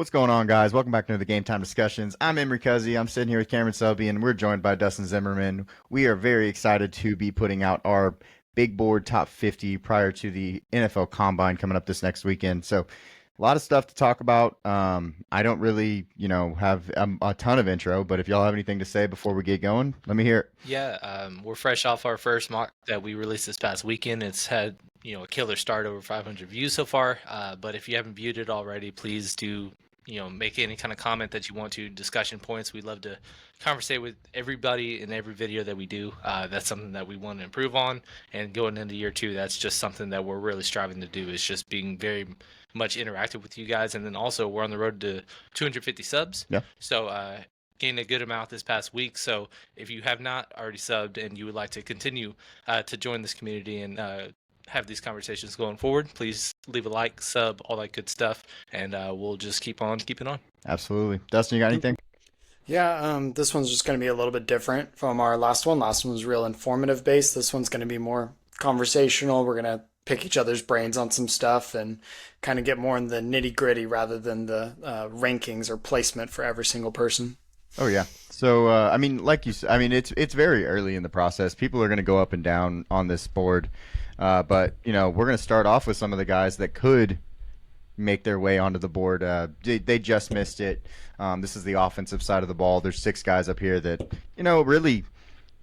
What's going on, guys? Welcome back to the Game Time Discussions. I'm Emery Cuzzy. I'm sitting here with Cameron Selby, and we're joined by Dustin Zimmerman. We are very excited to be putting out our big board top 50 prior to the NFL Combine coming up this next weekend. So, a lot of stuff to talk about. I don't really, have a ton of intro, but if y'all have anything to say before we get going, let me hear it. Yeah, we're fresh off our first mock that we released this past weekend. It's had, a killer start, over 500 views so far. But if you haven't viewed it already, please do, make any kind of comment that you want to, discussion points. We love to conversate with everybody in every video that we do. That's something that we want to improve on. And going into year two, that's just something that we're really striving to do, is just being very much interactive with you guys. And then also we're on the road to 250 subs. Yeah. So, gained a good amount this past week. So if you have not already subbed and you would like to continue to join this community and have these conversations going forward, please leave a like, sub, all that good stuff, and we'll just keep on keeping on. Absolutely. Dustin, you got anything? Yeah, this one's just going to be a little bit different from our last one. Last one was real informative based. This one's going to be more conversational. We're going to pick each other's brains on some stuff and kind of get more in the nitty gritty rather than the rankings or placement for every single person. Oh yeah. So like you said, it's very early in the process. People are going to go up and down on this board, but we're going to start off with some of the guys that could make their way onto the board. They just missed it. This is the offensive side of the ball. There's 6 guys up here that really.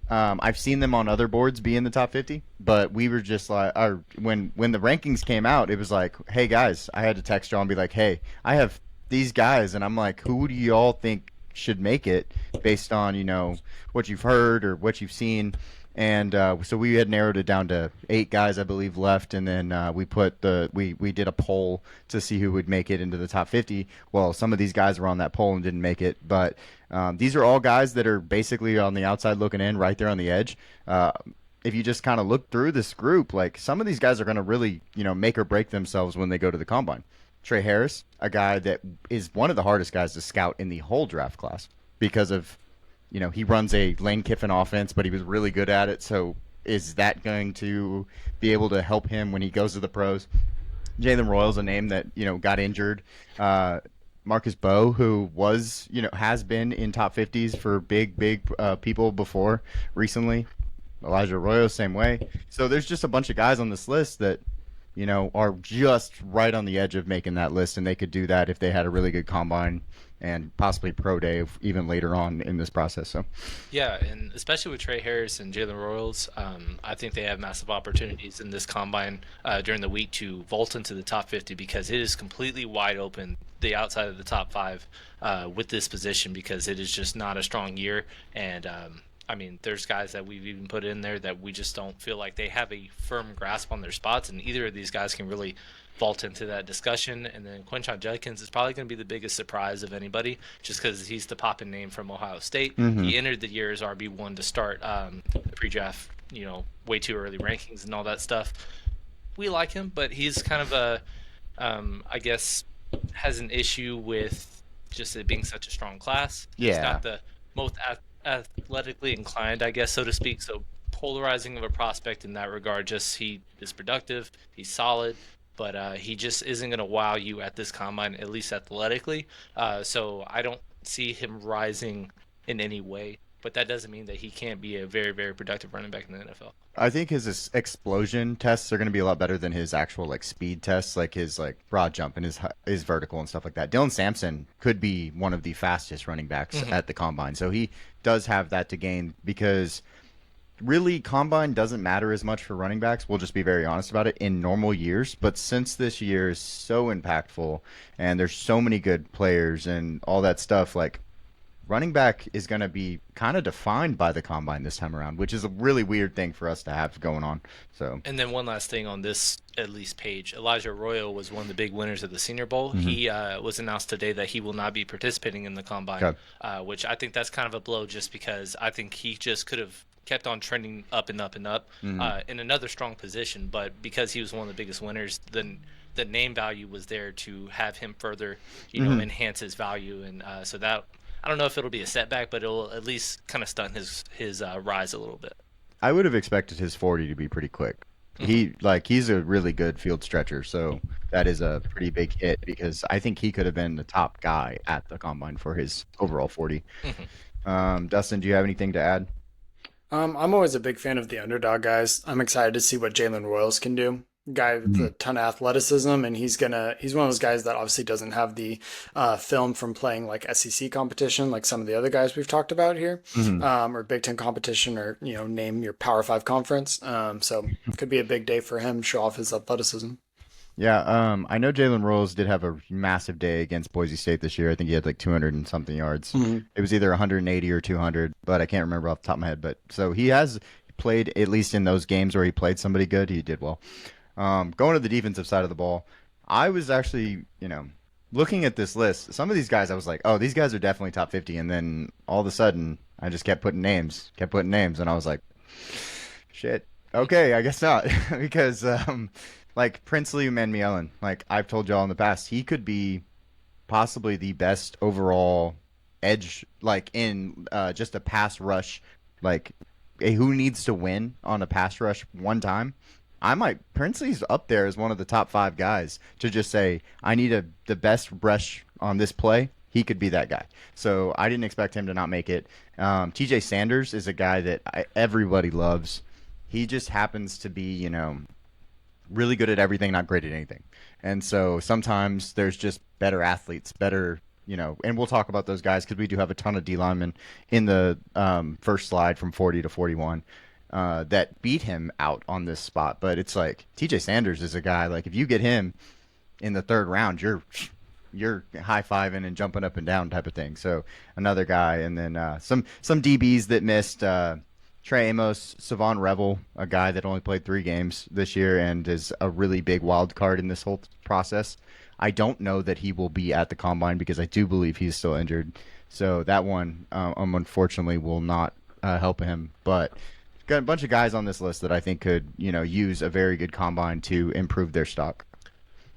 I've seen them on other boards be in the top 50, but we were just like, when the rankings came out, it was like, hey guys, I had to text y'all and be like, hey, I have these guys, and I'm like, who do y'all think should make it based on what you've heard or what you've seen? And so we had narrowed it down to 8 guys, I believe, left, and then we did a poll to see who would make it into the top 50. Well, some of these guys were on that poll and didn't make it, but these are all guys that are basically on the outside looking in, right there on the edge. If you just kind of look through this group, like, some of these guys are going to really make or break themselves when they go to the combine. Trey Harris, a guy that is one of the hardest guys to scout in the whole draft class because of, he runs a Lane Kiffin offense, but he was really good at it. So is that going to be able to help him when he goes to the pros? Jalen Royal's a name that, got injured. Marcus Bowe, who was, has been in top 50s for big people before recently. Elijah Arroyo, same way. So there's just a bunch of guys on this list that, are just right on the edge of making that list, and they could do that if they had a really good combine and possibly pro day even later on in this process. So, yeah, and especially with Trey Harris and Jalen Royals, I think they have massive opportunities in this combine during the week to vault into the top 50, because it is completely wide open, the outside of the top 5 with this position, because it is just not a strong year. And there's guys that we've even put in there that we just don't feel like they have a firm grasp on their spots, and either of these guys can really vault into that discussion. And then Quinshon Judkins is probably going to be the biggest surprise of anybody, just because he's the poppin' name from Ohio State. Mm-hmm. He entered the year as RB1 to start the pre-draft, way too early rankings and all that stuff. We like him, but he's kind of I guess, has an issue with just it being such a strong class. Yeah. He's not the most athletically inclined, I guess, so to speak. So polarizing of a prospect in that regard. Just he is productive, he's solid, but he just isn't going to wow you at this combine, at least athletically. So I don't see him rising in any way. But that doesn't mean that he can't be a very, very productive running back in the NFL. I think his explosion tests are going to be a lot better than his actual speed tests, like his broad jump and his vertical and stuff like that. Dylan Sampson could be one of the fastest running backs at the combine, so he does have that to gain, because really combine doesn't matter as much for running backs. We'll just be very honest about it in normal years, but since this year is so impactful and there's so many good players and all that stuff, running back is going to be kind of defined by the combine this time around, which is a really weird thing for us to have going on. So, and then one last thing on this, at least, page. Elijah Arroyo was one of the big winners of the Senior Bowl. Mm-hmm. He was announced today that he will not be participating in the combine, which I think that's kind of a blow, just because I think he just could have kept on trending up and up and up in another strong position. But because he was one of the biggest winners, then the name value was there to have him further, enhance his value. And so that, I don't know if it'll be a setback, but it'll at least kind of stunt his rise a little bit. I would have expected his 40 to be pretty quick. He's a really good field stretcher, so that is a pretty big hit because I think he could have been the top guy at the combine for his overall 40. Mhm. Dustin, do you have anything to add? I'm always a big fan of the underdog guys. I'm excited to see what Jalen Royals can do. Guy with a ton of athleticism, and he's one of those guys that obviously doesn't have the film from playing like SEC competition, like some of the other guys we've talked about here, Mm-hmm. or Big Ten competition, or name your Power Five conference. So could be a big day for him, show off his athleticism. Yeah, I know Jalen Rose did have a massive day against Boise State this year. I think he had like 200 and something yards. Mhm. It was either 180 or 200, but I can't remember off the top of my head. But so he has played, at least in those games where he played somebody good, he did well. Going to the defensive side of the ball, I was actually, looking at this list. Some of these guys, I was like, oh, these guys are definitely top 50. And then all of a sudden, I just kept putting names, and I was like, shit. Okay, I guess not, because like Princely Manmielen, like I've told y'all in the past, he could be possibly the best overall edge, like in just a pass rush, like who needs to win on a pass rush one time. I might Princely's up there as one of the top five guys to just say I need the best rush on this play. He could be that guy. So I didn't expect him to not make it. TJ Sanders is a guy that everybody loves. He just happens to be, really good at everything, not great at anything. And so sometimes there's just better athletes, better, and we'll talk about those guys because we do have a ton of D linemen in the first slide from 40 to 41 that beat him out on this spot. But it's like TJ Sanders is a guy, like if you get him in the third round, you're high fiving and jumping up and down type of thing. So another guy, and then some DBs that missed. Trey Amos, Savon Revel, a guy that only played 3 games this year and is a really big wild card in this whole process. I don't know that he will be at the combine because I do believe he's still injured. So that one, unfortunately, will not help him. But got a bunch of guys on this list that I think could, use a very good combine to improve their stock.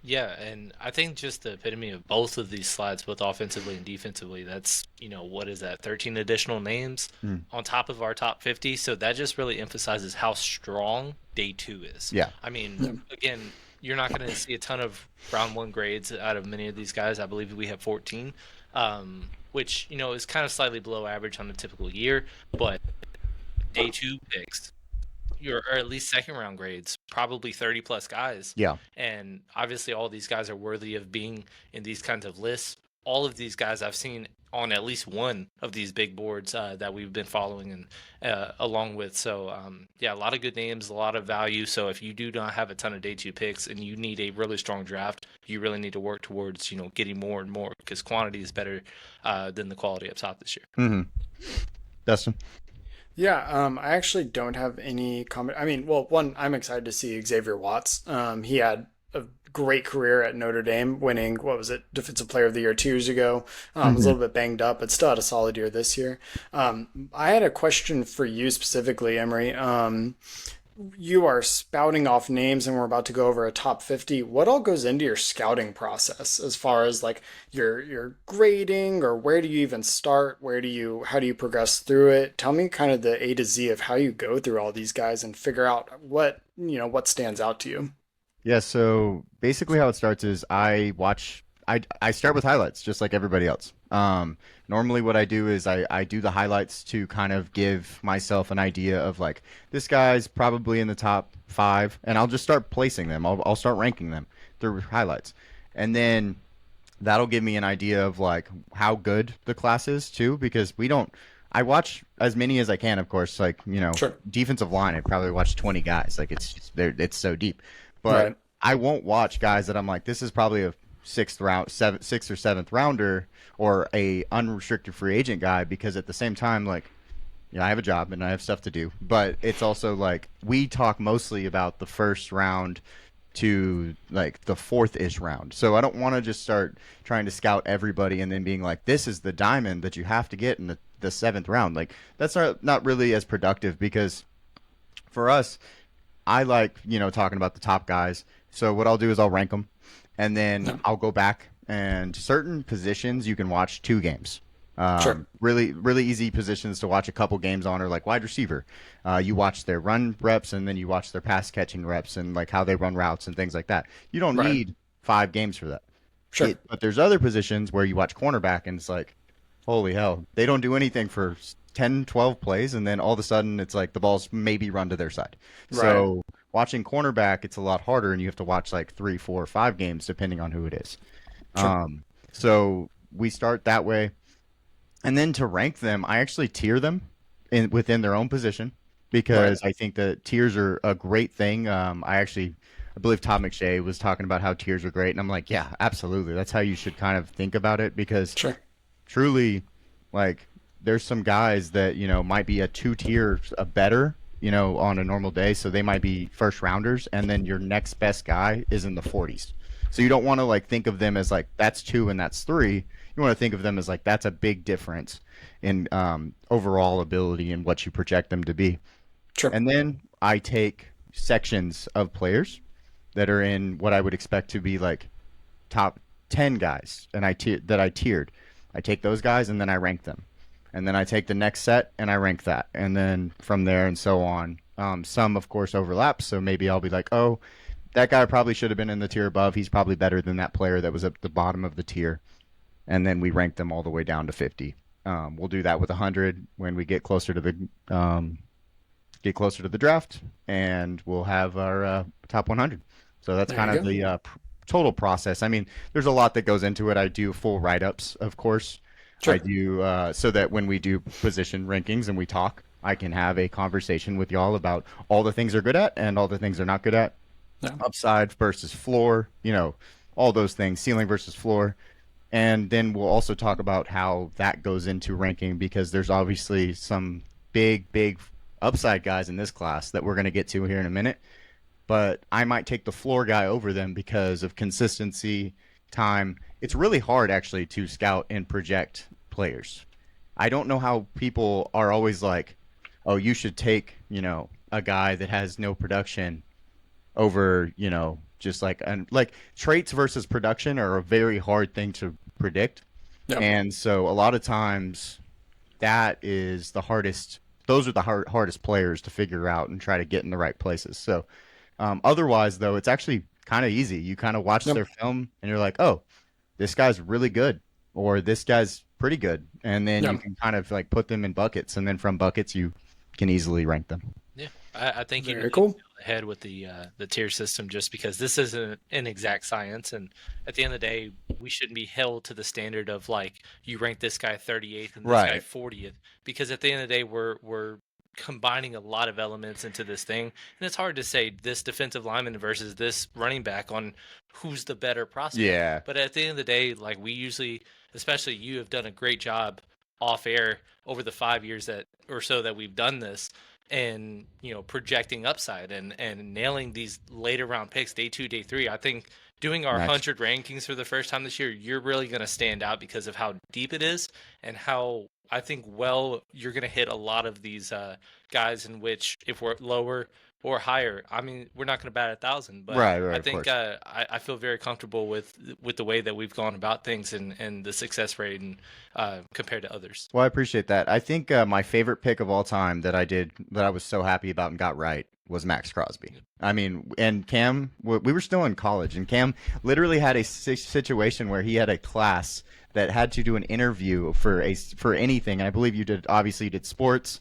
Yeah, and I think just the epitome of both of these slides, both offensively and defensively, that's, what is that, 13 additional names Mm. on top of our top 50. So that just really emphasizes how strong day two is. Yeah. I mean, again, you're not going to see a ton of round one grades out of many of these guys. I believe we have 14, which, is kind of slightly below average on a typical year. But day two picks, or at least second round grades, probably 30 plus guys. Yeah. And obviously all these guys are worthy of being in these kinds of lists. All of these guys I've seen on at least one of these big boards that we've been following and along with. So yeah, a lot of good names, a lot of value. So if you do not have a ton of day two picks and you need a really strong draft, you really need to work towards, getting more and more because quantity is better than the quality up top this year. Mm-hmm. Dustin? Yeah, I actually don't have any comment. I mean, well, one, I'm excited to see Xavier Watts. He had a great career at Notre Dame, winning, what was it, Defensive Player of the Year 2 years ago. Was a little bit banged up, but still had a solid year this year. I had a question for you specifically, Emery. You are spouting off names and we're about to go over a top 50. What all goes into your scouting process as far as like your grading, or where do you even start? How do you progress through it? Tell me kind of the A to Z of how you go through all these guys and figure out what stands out to you. Yeah, so basically how it starts is I start with highlights just like everybody else. Normally what I do is I do the highlights to kind of give myself an idea of like this guy's probably in the top 5, and I'll just start placing them. I'll start ranking them through highlights. And then that'll give me an idea of like how good the class is too, because I watch as many as I can, of course, like, Sure. defensive line, I probably watch 20 guys. Like it's so deep. But Right. I won't watch guys that I'm like, this is probably a sixth or seventh rounder or a unrestricted free agent guy, because at the same time, like, I have a job and I have stuff to do. But it's also like we talk mostly about the first round to like the fourth-ish round. So I don't want to just start trying to scout everybody and then being like, this is the diamond that you have to get in the seventh round. Like that's not really as productive, because for us, I like, talking about the top guys. So what I'll do is I'll rank them, and then I'll go back, and certain positions you can watch 2 games. Sure. Really, really easy positions to watch a couple games on are like wide receiver. You watch their run reps and then you watch their pass catching reps and like how they run routes and things like that. You don't Right. need 5 games for that. Sure. But there's other positions where you watch cornerback and it's like, holy hell, they don't do anything for 10, 12 plays, and then all of a sudden it's like the ball's maybe run to their side. Right. So watching cornerback, it's a lot harder, and you have to watch like 3, 4, 5 games depending on who it is. Sure. So we start that way, and then to rank them, I actually tier them within their own position Right. because I think that tiers are a great thing. I believe Todd McShay was talking about how tiers are great, and I'm like, yeah, absolutely. That's how you should kind of think about it because Sure. truly, like, there's some guys that might be a 2 tier a better on a normal day, so they might be first rounders, and then your next best guy is in the 40s. So you don't want to like think of them as like that's 2 and that's 3. You want to think of them as like that's a big difference in overall ability and what you project them to be. Sure. And then I take sections of players that are in what I would expect to be like top 10 guys and that I tiered. I take those guys and then I rank them. And then I take the next set and I rank that. And then from there and so on. Some, of course, overlap. So maybe I'll be like, oh, that guy probably should have been in the tier above. He's probably better than that player that was at the bottom of the tier. And then we rank them all the way down to 50. We'll do that with 100 when we get closer to the draft, and we'll have our top 100. So that's There kind you of go. the total process. I mean, there's a lot that goes into it. I do full write-ups, of course. I Sure. do so that when we do position rankings and we talk, I can have a conversation with y'all about all the things they're good at and all the things they're not good at. Yeah. Upside versus floor, all those things, ceiling versus floor. And then we'll also talk about how that goes into ranking because there's obviously some big, big upside guys in this class that we're going to get to here in a minute. But I might take the floor guy over them because of consistency, time. It's really hard actually to scout and project players. I don't know how people are always like, oh, you should take, a guy that has no production over, just like and like traits versus production are a very hard thing to predict. Yep. And so a lot of times that is the hardest those are the hardest players to figure out and try to get in the right places. So otherwise though, it's actually kind of easy. You kind of watch Yep. their film and you're like, "Oh, this guy's really good," or "This guy's pretty good." And then you Yep. can kind of like put them in buckets, and then from buckets you can easily rank them. Yeah, I think you Very really nailed cool. the head with the tier system, just because this isn't an exact science, and at the end of the day, we shouldn't be held to the standard of like you rank this guy 38th and this guy Right. 40th, because at the end of the day, we're combining a lot of elements into this thing, and it's hard to say this defensive lineman versus this running back on who's the better prospect. Yeah. But at the end of the day, like we usually, especially you have done a great job off air over the 5 years that or so that we've done this, and projecting upside and nailing these later round picks, day 2, day 3. I think doing our Nice. 100 rankings for the first time this year, you're really going to stand out because of how deep it is, and how I think you're going to hit a lot of these guys, in which if we're lower or higher, I mean, we're not going to bat 1,000, but Right, right, I of think course. I feel very comfortable with the way that we've gone about things, and the success rate, and compared to others. Well, I appreciate that. I think my favorite pick of all time that I was so happy about and got right was Max Crosby. I mean, and Cam, we were still in college, and Cam literally had a situation where he had a class that had to do an interview for anything. And I believe obviously you did sports,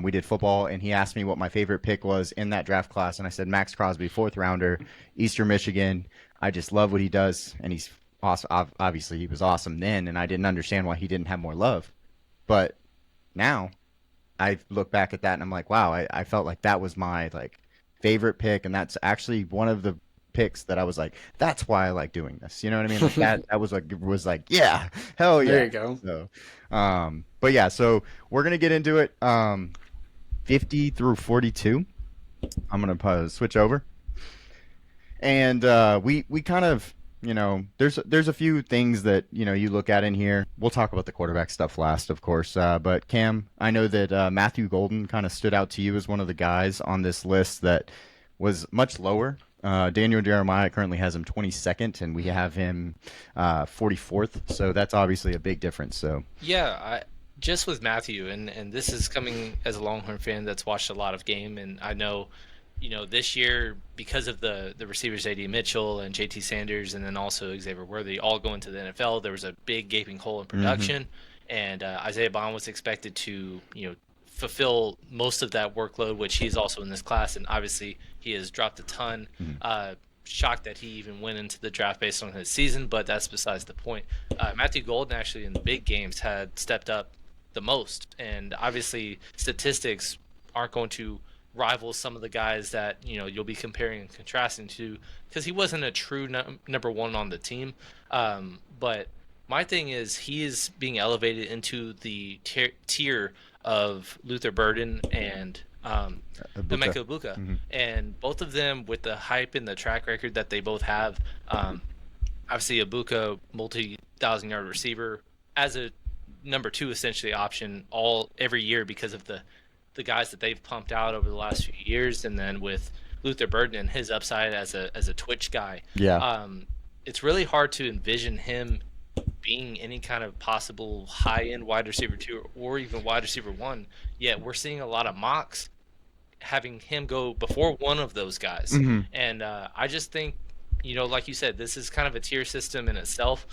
we did football, and he asked me what my favorite pick was in that draft class, and I said Max Crosby, fourth rounder, Eastern Michigan. I just love what he does, and he's awesome. Obviously, he was awesome then, and I didn't understand why he didn't have more love. But now I look back at that and I'm like, wow, I felt like that was my like favorite pick, and that's actually one of the picks that I was like, that's why I like doing this. You know what I mean? Like that was like, yeah, hell There yeah. you go. So, but yeah, so we're gonna get into it. 50 through 42. I'm gonna switch over, and we kind of there's a few things that you look at in here. We'll talk about the quarterback stuff last, of course. But Cam, I know that Matthew Golden kind of stood out to you as one of the guys on this list that was much lower Daniel Jeremiah currently has him 22nd, and we have him 44th. So that's obviously a big difference. So Yeah, just with Matthew, and this is coming as a Longhorn fan that's watched a lot of game, and I know, this year because of the receivers A.D. Mitchell and J.T. Sanders, and then also Xavier Worthy all going to the NFL, there was a big gaping hole in hmm production, and Isaiah Bond was expected to fulfill most of that workload, which he's also in this class, and obviously he has dropped a ton. Shocked that he even went into the draft based on his season, but that's besides the point. Matthew Golden actually in the big games had stepped up the most, and obviously statistics aren't going to rival some of the guys that you'll be comparing and contrasting to because he wasn't a true number one on the team. But my thing is he is being elevated into the tier of Luther Burden and Ibuka. Emeka Ibuka, hmm and both of them with the hype and the track record that they both have. Obviously, Ibuka, multi-thousand-yard receiver, as a number two essentially option all every year because of the guys that they've pumped out over the last few years, and then with Luther Burden and his upside as a Twitch guy, Yeah. it's really hard to envision him being any kind of possible high end wide receiver two or even wide receiver one. Yet we're seeing a lot of mocks having him go before one of those guys. hmm And I just think, like you said, this is kind of a tier system in itself.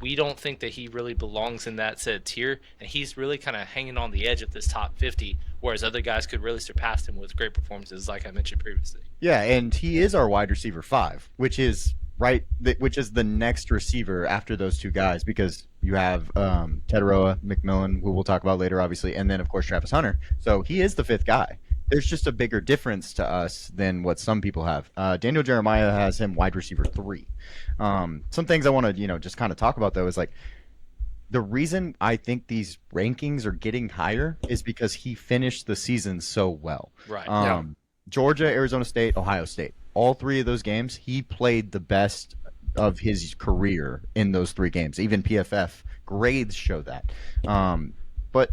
We don't think that he really belongs in that said tier, and he's really kind of hanging on the edge of this top 50, whereas other guys could really surpass him with great performances, like I mentioned previously. Yeah, and he is our wide receiver five, which is right, which is the next receiver after those two guys, because you have Tetaroa, McMillan, who we'll talk about later, obviously, and then of course Travis Hunter. So he is the fifth guy. There's just a bigger difference to us than what some people have. Daniel Jeremiah has him wide receiver three. Some things I want to just kind of talk about though is like the reason I think these rankings are getting higher is because he finished the season so well. Right. Yeah. Georgia, Arizona State, Ohio State. All three of those games, he played the best of his career in those three games. Even PFF grades show that. But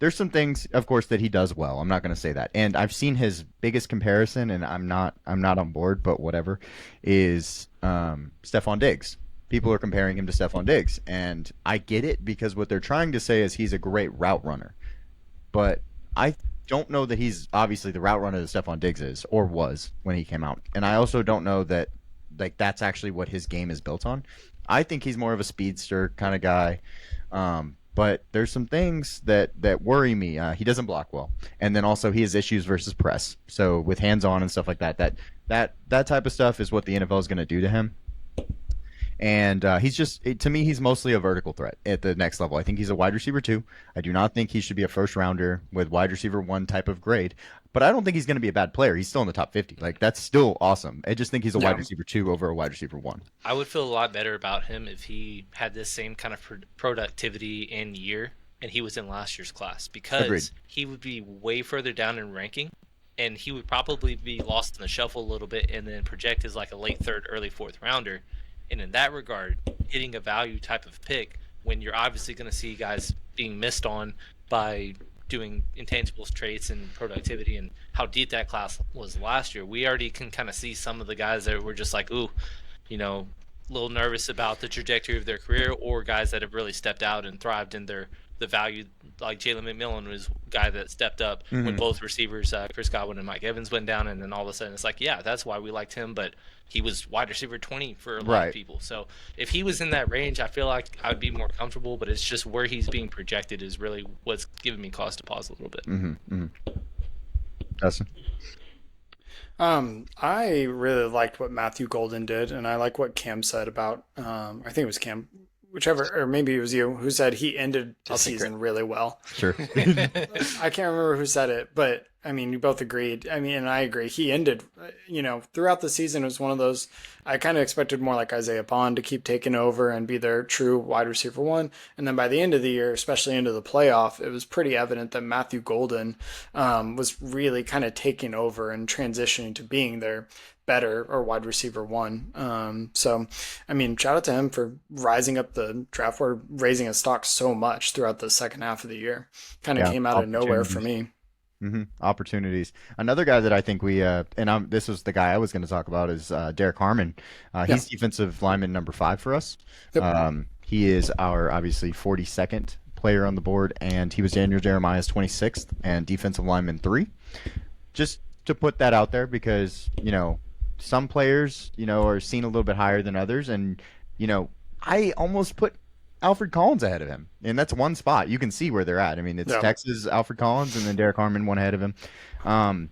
there's some things, of course, that he does well. I'm not going to say that. And I've seen his biggest comparison, and I'm not on board, but whatever, is Stephon Diggs. People are comparing him to Stephon Diggs, and I get it because what they're trying to say is he's a great route runner. But I don't know that he's obviously the route runner that Stephon Diggs is or was when he came out. And I also don't know that that's actually what his game is built on. I think he's more of a speedster kind of guy. But there's some things that worry me. He doesn't block well, and then also he has issues versus press. So with hands on and stuff like that, that type of stuff is what the NFL is going to do to him. And he's just, to me, he's mostly a vertical threat at the next level. I think he's a wide receiver two. I do not think he should be a first rounder with wide receiver one type of grade. But I don't think he's going to be a bad player. He's still in the top 50. Like, that's still awesome. I just think he's a Yeah. wide receiver two over a wide receiver one. I would feel a lot better about him if he had this same kind of productivity and year and he was in last year's class Agreed. because he would be way further down in ranking and he would probably be lost in the shuffle a little bit and then project as like a late third, early fourth rounder. And in that regard, hitting a value type of pick when you're obviously going to see guys being missed on by doing intangibles traits and productivity and how deep that class was last year, we already can kind of see some of the guys that were just like, ooh, a little nervous about the trajectory of their career, or guys that have really stepped out and thrived in the value. Like Jalen McMillan was a guy that stepped up when both receivers, Chris Godwin and Mike Evans, went down, and then all of a sudden it's like, yeah, that's why we liked him, but he was wide receiver 20 for a lot Right. of people. So if he was in that range, I feel like I would be more comfortable, but it's just where he's being projected is really what's giving me cause to pause a little bit. Dustin? I really liked what Matthew Golden did, and I like what Cam said about. I think it was Cam, whichever, or maybe it was you who said he ended the I'll take season really well. Sure. I can't remember who said it, but I mean, you both agreed. I mean, and I agree. He ended, throughout the season, it was one of those. I kind of expected more like Isaiah Bond to keep taking over and be their true wide receiver one. And then by the end of the year, especially into the playoff, it was pretty evident that Matthew Golden was really kind of taking over and transitioning to being their better or wide receiver one. So, I mean, shout out to him for rising up the draft board, raising his stock so much throughout the second half of the year. Kind of Yeah, came out of nowhere for opportunities. me. Opportunities. Another guy that I think this was the guy I was going to talk about is Derek Harmon. Yeah. He's defensive lineman number 5 for us. Yep. He is our obviously 42nd player on the board, and he was Daniel Jeremiah's 26th and defensive lineman 3. Just to put that out there because, some players, are seen a little bit higher than others. And, I almost put Alfred Collins ahead of him. And that's one spot. You can see where they're at. I mean, it's Yeah. Texas, Alfred Collins, and then Derek Harmon one ahead of him. Um,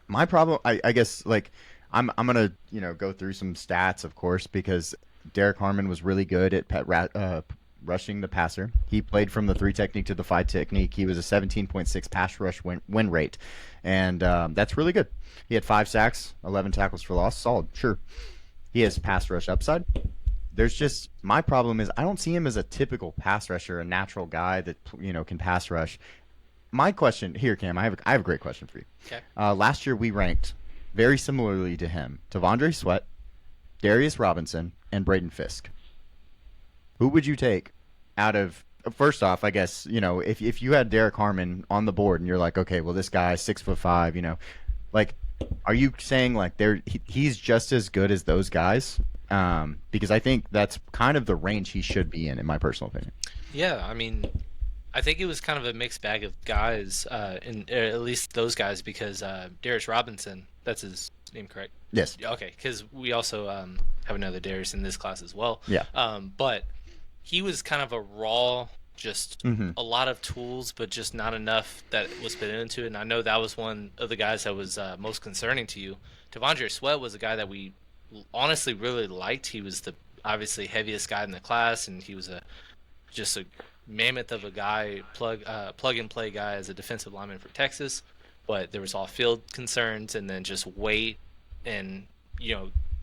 my problem, I guess, like, I'm going to, go through some stats, of course, because Derek Harmon was really good at rushing the passer. He played from the 3 technique to the 5 technique. He was a 17.6 pass rush win rate, and that's really good. He had 5 sacks, 11 tackles for loss. Solid, sure. He has pass rush upside. There's just my problem is I don't see him as a typical pass rusher, a natural guy that can pass rush. My question here, Cam, I have a great question for you. Okay. Last year we ranked very similarly to him: Tavondre Sweat, Darius Robinson, and Braden Fisk. Who would you take out of? First off, I guess if you had Derek Harmon on the board and you're like, okay, well this guy's 6'5", like, are you saying like he's just as good as those guys? Because I think that's kind of the range he should be in my personal opinion. Yeah, I mean, I think it was kind of a mixed bag of guys, at least those guys, because Darius Robinson, that's his name, correct? Yes. Okay, because we also have another Darius in this class as well. Yeah. But he was kind of a raw, just a lot of tools, but just not enough that was put into it. And I know that was one of the guys that was most concerning to you. Tavondre Sweat was a guy that we honestly really liked. He was the obviously heaviest guy in the class, and he was just a mammoth of a guy, plug and play guy as a defensive lineman for Texas. But there was off field concerns, and then just weight and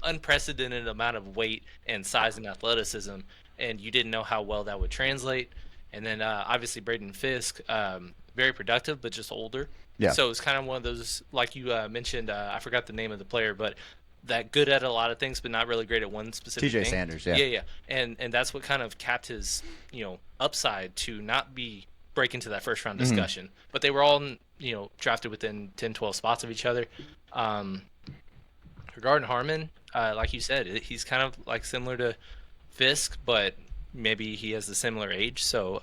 unprecedented amount of weight and size and athleticism, and you didn't know how well that would translate. And then obviously Braden Fisk, very productive but just older. Yeah. So it's kind of one of those, like you mentioned, I forgot the name of the player, but that good at a lot of things but not really great at one specific TJ thing. Sanders, yeah. Yeah. And that's what kind of capped his upside to not be break into that first round discussion. But they were all drafted within 10-12 spots of each other. Regarding Harmon, like you said, he's kind of like similar to Fisk, but maybe he has a similar age. So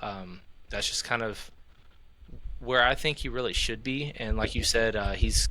that's just kind of where I think he really should be. And like you said, he's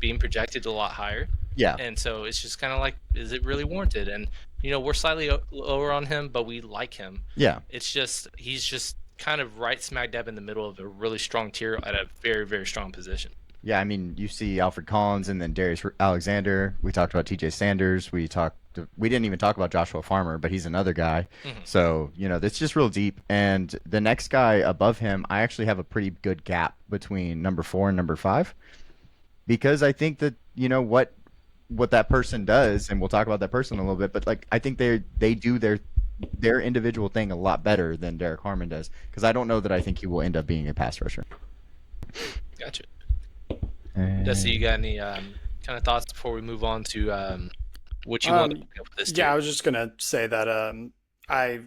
being projected a lot higher. Yeah. And so it's just kind of like, is it really warranted? And we're slightly lower on him, but we like him. Yeah. It's just he's just kind of right smack dab in the middle of a really strong tier at a very, very strong position. Yeah, I mean, you see Alfred Collins and then Darius Alexander. We talked about TJ Sanders. We didn't even talk about Joshua Farmer, but he's another guy. So, that's just real deep. And the next guy above him, I actually have a pretty good gap between number 4 and number 5. Because I think that, what that person does, and we'll talk about that person a little bit, but like I think they do their individual thing a lot better than Derek Harmon does. Because I don't know that I think he will end up being a pass rusher. Gotcha. Dusty, you got any kind of thoughts before we move on to what you want to pick up with this? Yeah, I was just gonna say that I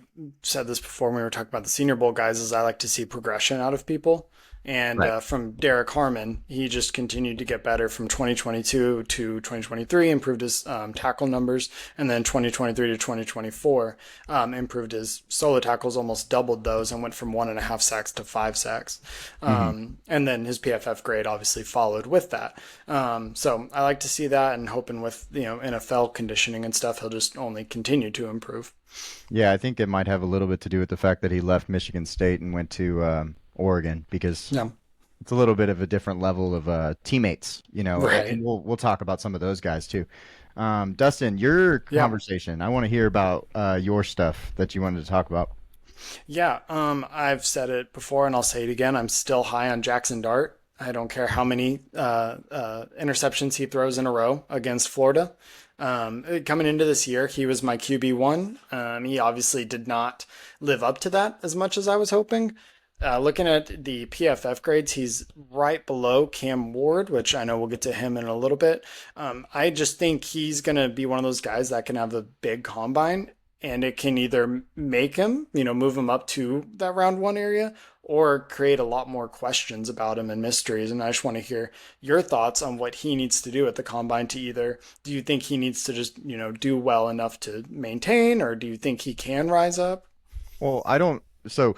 said this before when we were talking about the Senior Bowl guys, is I like to see progression out of people. And Right. From Derek Harmon, he just continued to get better from 2022 to 2023, improved his tackle numbers, and then 2023 to 2024, improved his solo tackles, almost doubled those, and went from 1.5 sacks to 5 sacks. And then his PFF grade obviously followed with that. So I like to see that, and hoping with NFL conditioning and stuff, he'll just only continue to improve. Yeah, I think it might have a little bit to do with the fact that he left Michigan State and went to Oregon, because Yeah. it's a little bit of a different level of teammates, Right. and we'll talk about some of those guys too. Dustin, your Yeah. conversation, I want to hear about your stuff that you wanted to talk about. Yeah, I've said it before and I'll say it again. I'm still high on Jackson Dart. I don't care how many interceptions he throws in a row against Florida. Coming into this year, he was my QB1. He obviously did not live up to that as much as I was hoping. Looking at the PFF grades, he's right below Cam Ward, which I know we'll get to him in a little bit. I just think he's going to be one of those guys that can have a big combine and it can either make him, move him up to that round one area or create a lot more questions about him and mysteries. And I just want to hear your thoughts on what he needs to do at the combine to either, do you think he needs to just, do well enough to maintain, or do you think he can rise up? Well, I don't. So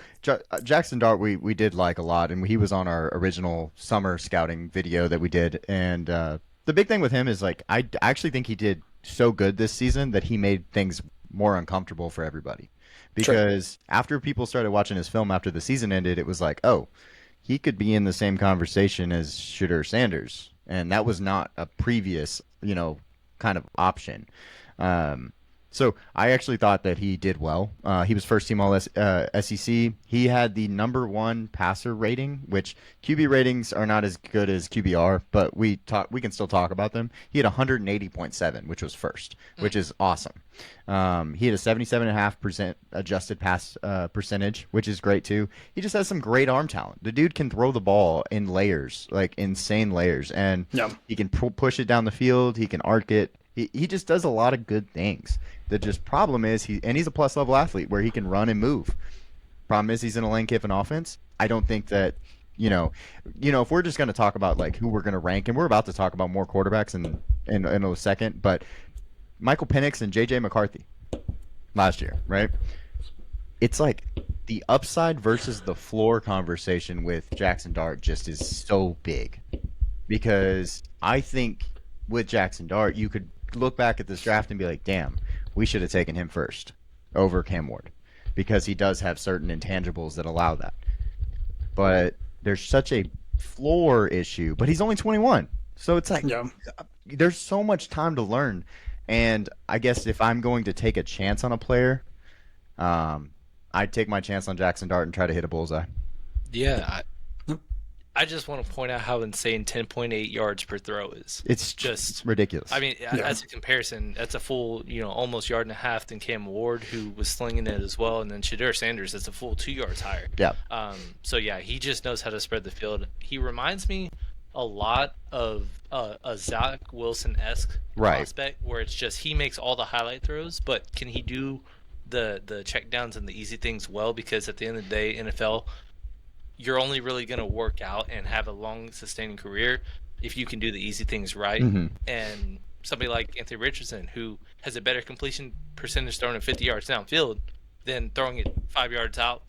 Jackson Dart, we did like a lot, and he was on our original summer scouting video that we did. And the big thing with him is like I actually think he did so good this season that he made things more uncomfortable for everybody. Sure. Because after people started watching his film after the season ended, it was like, oh, he could be in the same conversation as Shooter Sanders, and that was not a previous, kind of option. Um, so I actually thought that he did well. He was first team All SEC. He had the number one passer rating, which QB ratings are not as good as QBR, but we can still talk about them. He had 180.7, which was first, which is awesome. He had a 77.5% adjusted pass percentage, which is great too. He just has some great arm talent. The dude can throw the ball in layers, like insane layers, and Yeah. he can push it down the field. He can arc it. He just does a lot of good things. The just problem is he's a plus level athlete where he can run and move. Problem is he's in a Lane Kiffin offense. I don't think that if we're just going to talk about like who we're going to rank, and we're about to talk about more quarterbacks in a second, but Michael Penix and JJ McCarthy last year, right? It's like the upside versus the floor conversation with Jackson Dart just is so big because I think with Jackson Dart, you could look back at this draft and be like, damn, we should have taken him first over Cam Ward because he does have certain intangibles that allow that. But there's such a floor issue, but he's only 21. So it's like Yeah. there's so much time to learn. And I guess if I'm going to take a chance on a player, I'd take my chance on Jackson Dart and try to hit a bullseye. Yeah, I just want to point out how insane 10.8 yards per throw is. It's Just, ridiculous. I mean, Yeah. as a comparison, that's a full, almost yard and a half than Cam Ward, who was slinging it as well, and then Shadur Sanders, that's a full 2 yards higher. Yeah. So yeah, he just knows how to spread the field. He reminds me a lot of a Zach Wilson-esque Right. prospect, where it's just he makes all the highlight throws, but can he do the check downs and the easy things well? Because at the end of the day, NFL, you're only really going to work out and have a long sustaining career if you can do the easy things right. Mm-hmm. And somebody like Anthony Richardson, who has a better completion percentage throwing it 50 yards downfield than throwing it 5 yards out,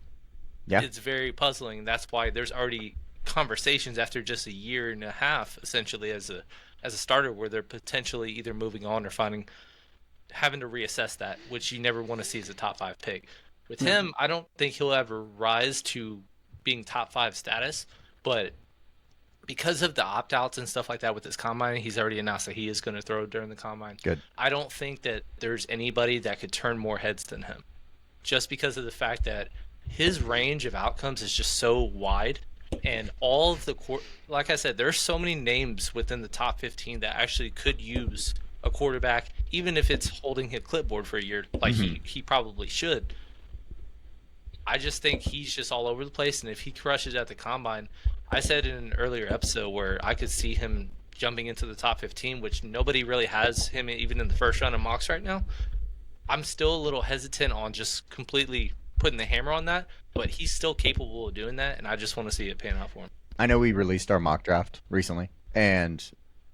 Yeah. it's very puzzling. That's why there's already conversations after just a year and a half, essentially, as a starter, where they're potentially either moving on or having to reassess that, which you never want to see as a top 5 pick. With him, I don't think he'll ever rise to being top 5 status, but because of the opt-outs and stuff like that with his combine, he's already announced that he is going to throw during the combine. Good. I don't think that there's anybody that could turn more heads than him, just because of the fact that his range of outcomes is just so wide, and all of the like I said, there's so many names within the top 15 that actually could use a quarterback, even if it's holding his clipboard for a year, like he probably should. I just think he's just all over the place, and if he crushes at the combine, I said in an earlier episode where I could see him jumping into the top 15, which nobody really has him even in the first round of mocks right now. I'm still a little hesitant on just completely putting the hammer on that, but he's still capable of doing that, and I just want to see it pan out for him. I know we released our mock draft recently, and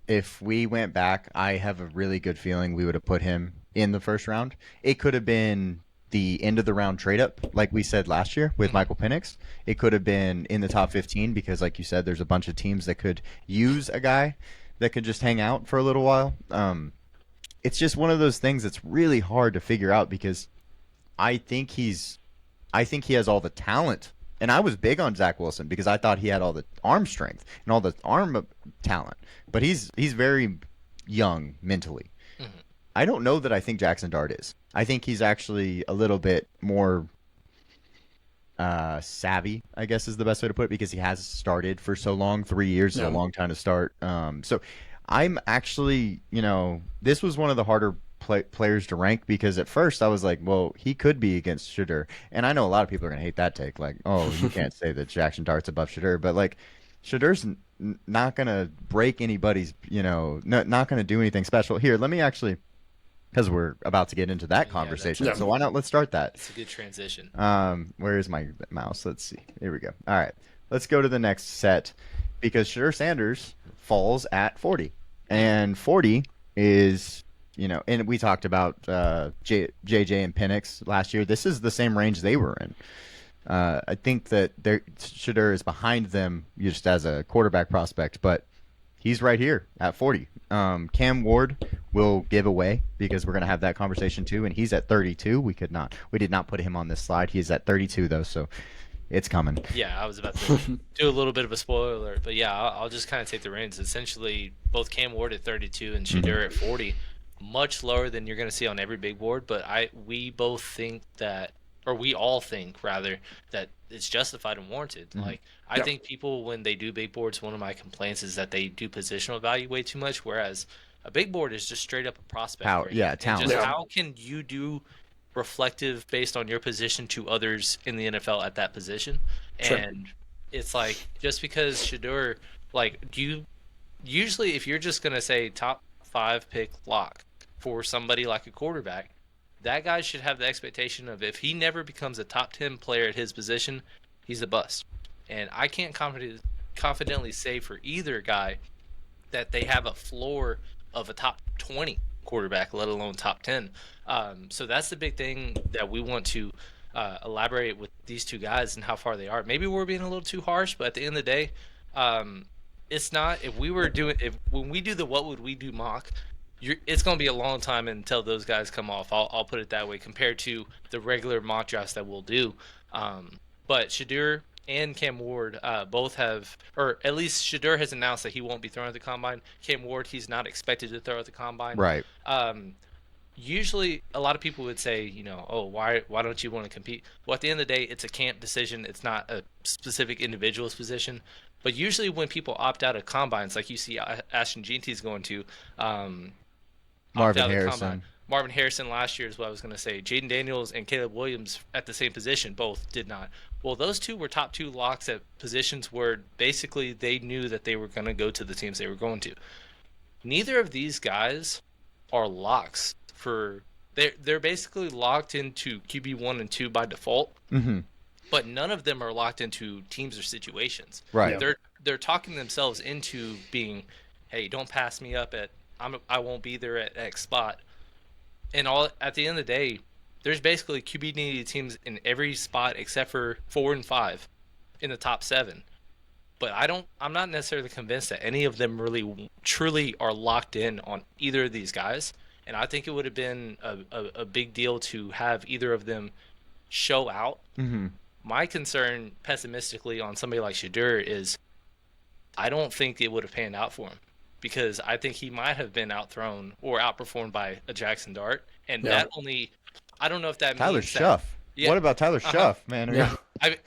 if we went back, I have a really good feeling we would have put him in the first round. It could have been the end of the round trade up, like we said last year with Michael Penix. It could have been in the top 15 because, like you said, there's a bunch of teams that could use a guy that could just hang out for a little while. It's just one of those things that's really hard to figure out because I think he has all the talent. And I was big on Zach Wilson because I thought he had all the arm strength and all the arm talent. But he's very young mentally. Mm-hmm. I don't know that I think Jackson Dart is. I think he's actually a little bit more savvy, I guess is the best way to put it, because he has started for so long. 3 years is a long time to start. So I'm actually, this was one of the harder players to rank because at first I was like, well, he could be against Shadur. And I know a lot of people are going to hate that take. Like, oh, you can't say that Jackson Dart's above Shadur. But, like, Shadur's not going to break anybody's, not going to do anything special. Here, let me actually because we're about to get into that Yeah, conversation. Yeah. So why not? Let's start that. it's a good transition. Where is my mouse? Let's see. Here we go. All right, let's go to the next set because Shadur Sanders falls at 40, and 40 is, and we talked about JJ and Penix last year. This is the same range they were in. I think that Shadur is behind them just as a quarterback prospect, but he's right here at 40. Cam Ward will give away because we're going to have that conversation too, and he's at 32. We did not put him on this slide. He's at 32 though, so it's coming. Yeah, I was about to do a little bit of a spoiler alert, but yeah, I'll just kind of take the reins. Essentially, both Cam Ward at 32 and Shadur at 40, much lower than you're going to see on every big board. But we both think that, or we all think rather, that it's justified and warranted. Like, I think people, when they do big boards, one of my complaints is that they do positional value way too much, whereas a big board is just straight up a prospect. Power, yeah, And talent. just how can you do reflective based on your position to others in the NFL at that position? Sure. And it's like, just because Shadur, like, usually if you're just gonna say top 5 pick lock for somebody like a quarterback, that guy should have the expectation of, if he never becomes a top 10 player at his position, he's a bust. And I can't confidently say for either guy that they have a floor of a top 20 quarterback, let alone top 10. So that's the big thing that we want to elaborate with these two guys and how far they are. Maybe we're being a little too harsh, but at the end of the day, it's not. When we do the what would we do mock, it's going to be a long time until those guys come off. I'll put it that way, compared to the regular mock drafts that we'll do. But Shadur and Cam Ward both have, or at least Shadur has announced that he won't be throwing at the combine. Cam Ward, he's not expected to throw at the combine. Right. Usually, a lot of people would say, oh, why don't you want to compete? Well, at the end of the day, it's a camp decision. It's not a specific individual's position. But usually, when people opt out of combines, like you see Ashton Jeanty's going to, Marvin Harrison. Marvin Harrison last year is what I was going to say. Jaden Daniels and Caleb Williams at the same position both did not. Well, those two were top 2 locks at positions where basically they knew that they were going to go to the teams they were going to. Neither of these guys are locks for. They're basically locked into QB1 and 2 by default. Mm-hmm. But none of them are locked into teams or situations. Right. They're talking themselves into being, hey, don't pass me up I won't be there at X spot. And at the end of the day, there's basically QB needy teams in every spot except for 4 and 5 in the top 7. But I'm not necessarily convinced that any of them really truly are locked in on either of these guys. And I think it would have been a big deal to have either of them show out. Mm-hmm. My concern, pessimistically, on somebody like Shadur is I don't think it would have panned out for him, because I think he might have been outthrown or outperformed by a Jackson Dart. And that only, I don't know if that Tyler means Schuff. Yeah. What about Tyler Schuff, man? Yeah.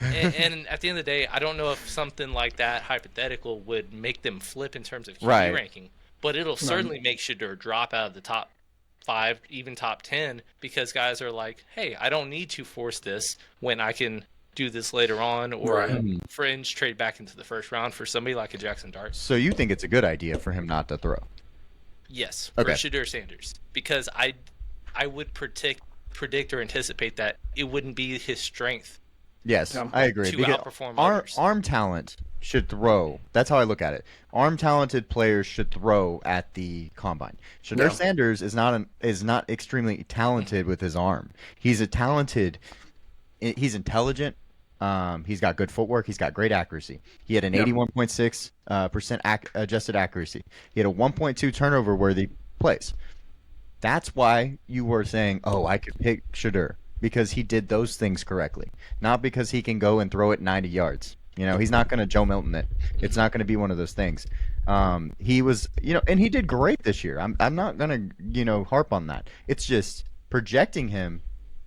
And at the end of the day, I don't know if something like that hypothetical would make them flip in terms of QB Right. ranking, but it'll certainly make Shadur drop out of the top 5, even top 10, because guys are like, hey, I don't need to force this when I can do this later on, or fringe trade back into the first round for somebody like a Jackson Dart. So you think it's a good idea for him not to throw? Yes, for Okay. Shadur Sanders, because I would predict or anticipate that it wouldn't be his strength. Yes, Yeah. I agree. To Because outperform others. arm talent should throw. That's how I look at it. Arm talented players should throw at the combine. Shadur Yeah. Sanders is not extremely talented with his arm. He's intelligent. He's got good footwork. He's got great accuracy. He had an 81.6% adjusted accuracy. He had a 1.2 turnover worthy plays. That's why you were saying, oh, I could pick Shadur, because he did those things correctly, not because he can go and throw it 90 yards. He's not going to Joe Milton it. It's not going to be one of those things. He was, and he did great this year. I'm not going to, harp on that. It's just projecting him